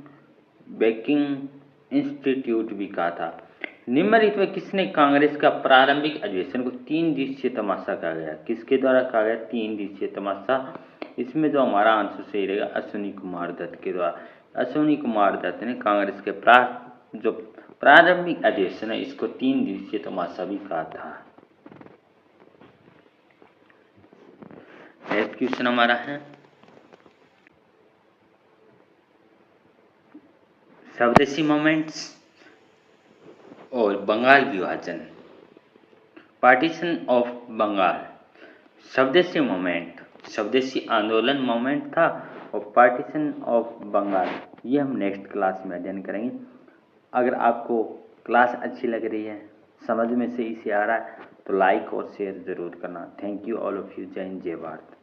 इंस्टीट्यूट भी कहा था। निम्नलिखित में किसने कांग्रेस का प्रारंभिक अधिवेशन को 3 दिवसीय तमाशा कहा गया? किसके द्वारा कहा गया 3 दिवसीय तमाशा? इसमें जो हमारा आंसर सही रहेगा अश्विनी कुमार दत्त के द्वारा। अश्विनी कुमार दत्त ने कांग्रेस के जो प्रारंभिक अधिवेशन है इसको 3 दिवसीय तमाशा भी कहा था। नेक्स्ट क्वेश्चन हमारा है स्वदेशी मूवमेंट्स और बंगाल विभाजन। Partition of Bengal. Swadeshi movement, स्वदेशी आंदोलन मूवमेंट था, और पार्टीशन ऑफ बंगाल ये हम नेक्स्ट क्लास में अध्ययन करेंगे। अगर आपको क्लास अच्छी लग रही है, समझ में से इसे आ रहा है, तो लाइक और शेयर ज़रूर करना। Thank you all of you. जय हिंद, जय भारत।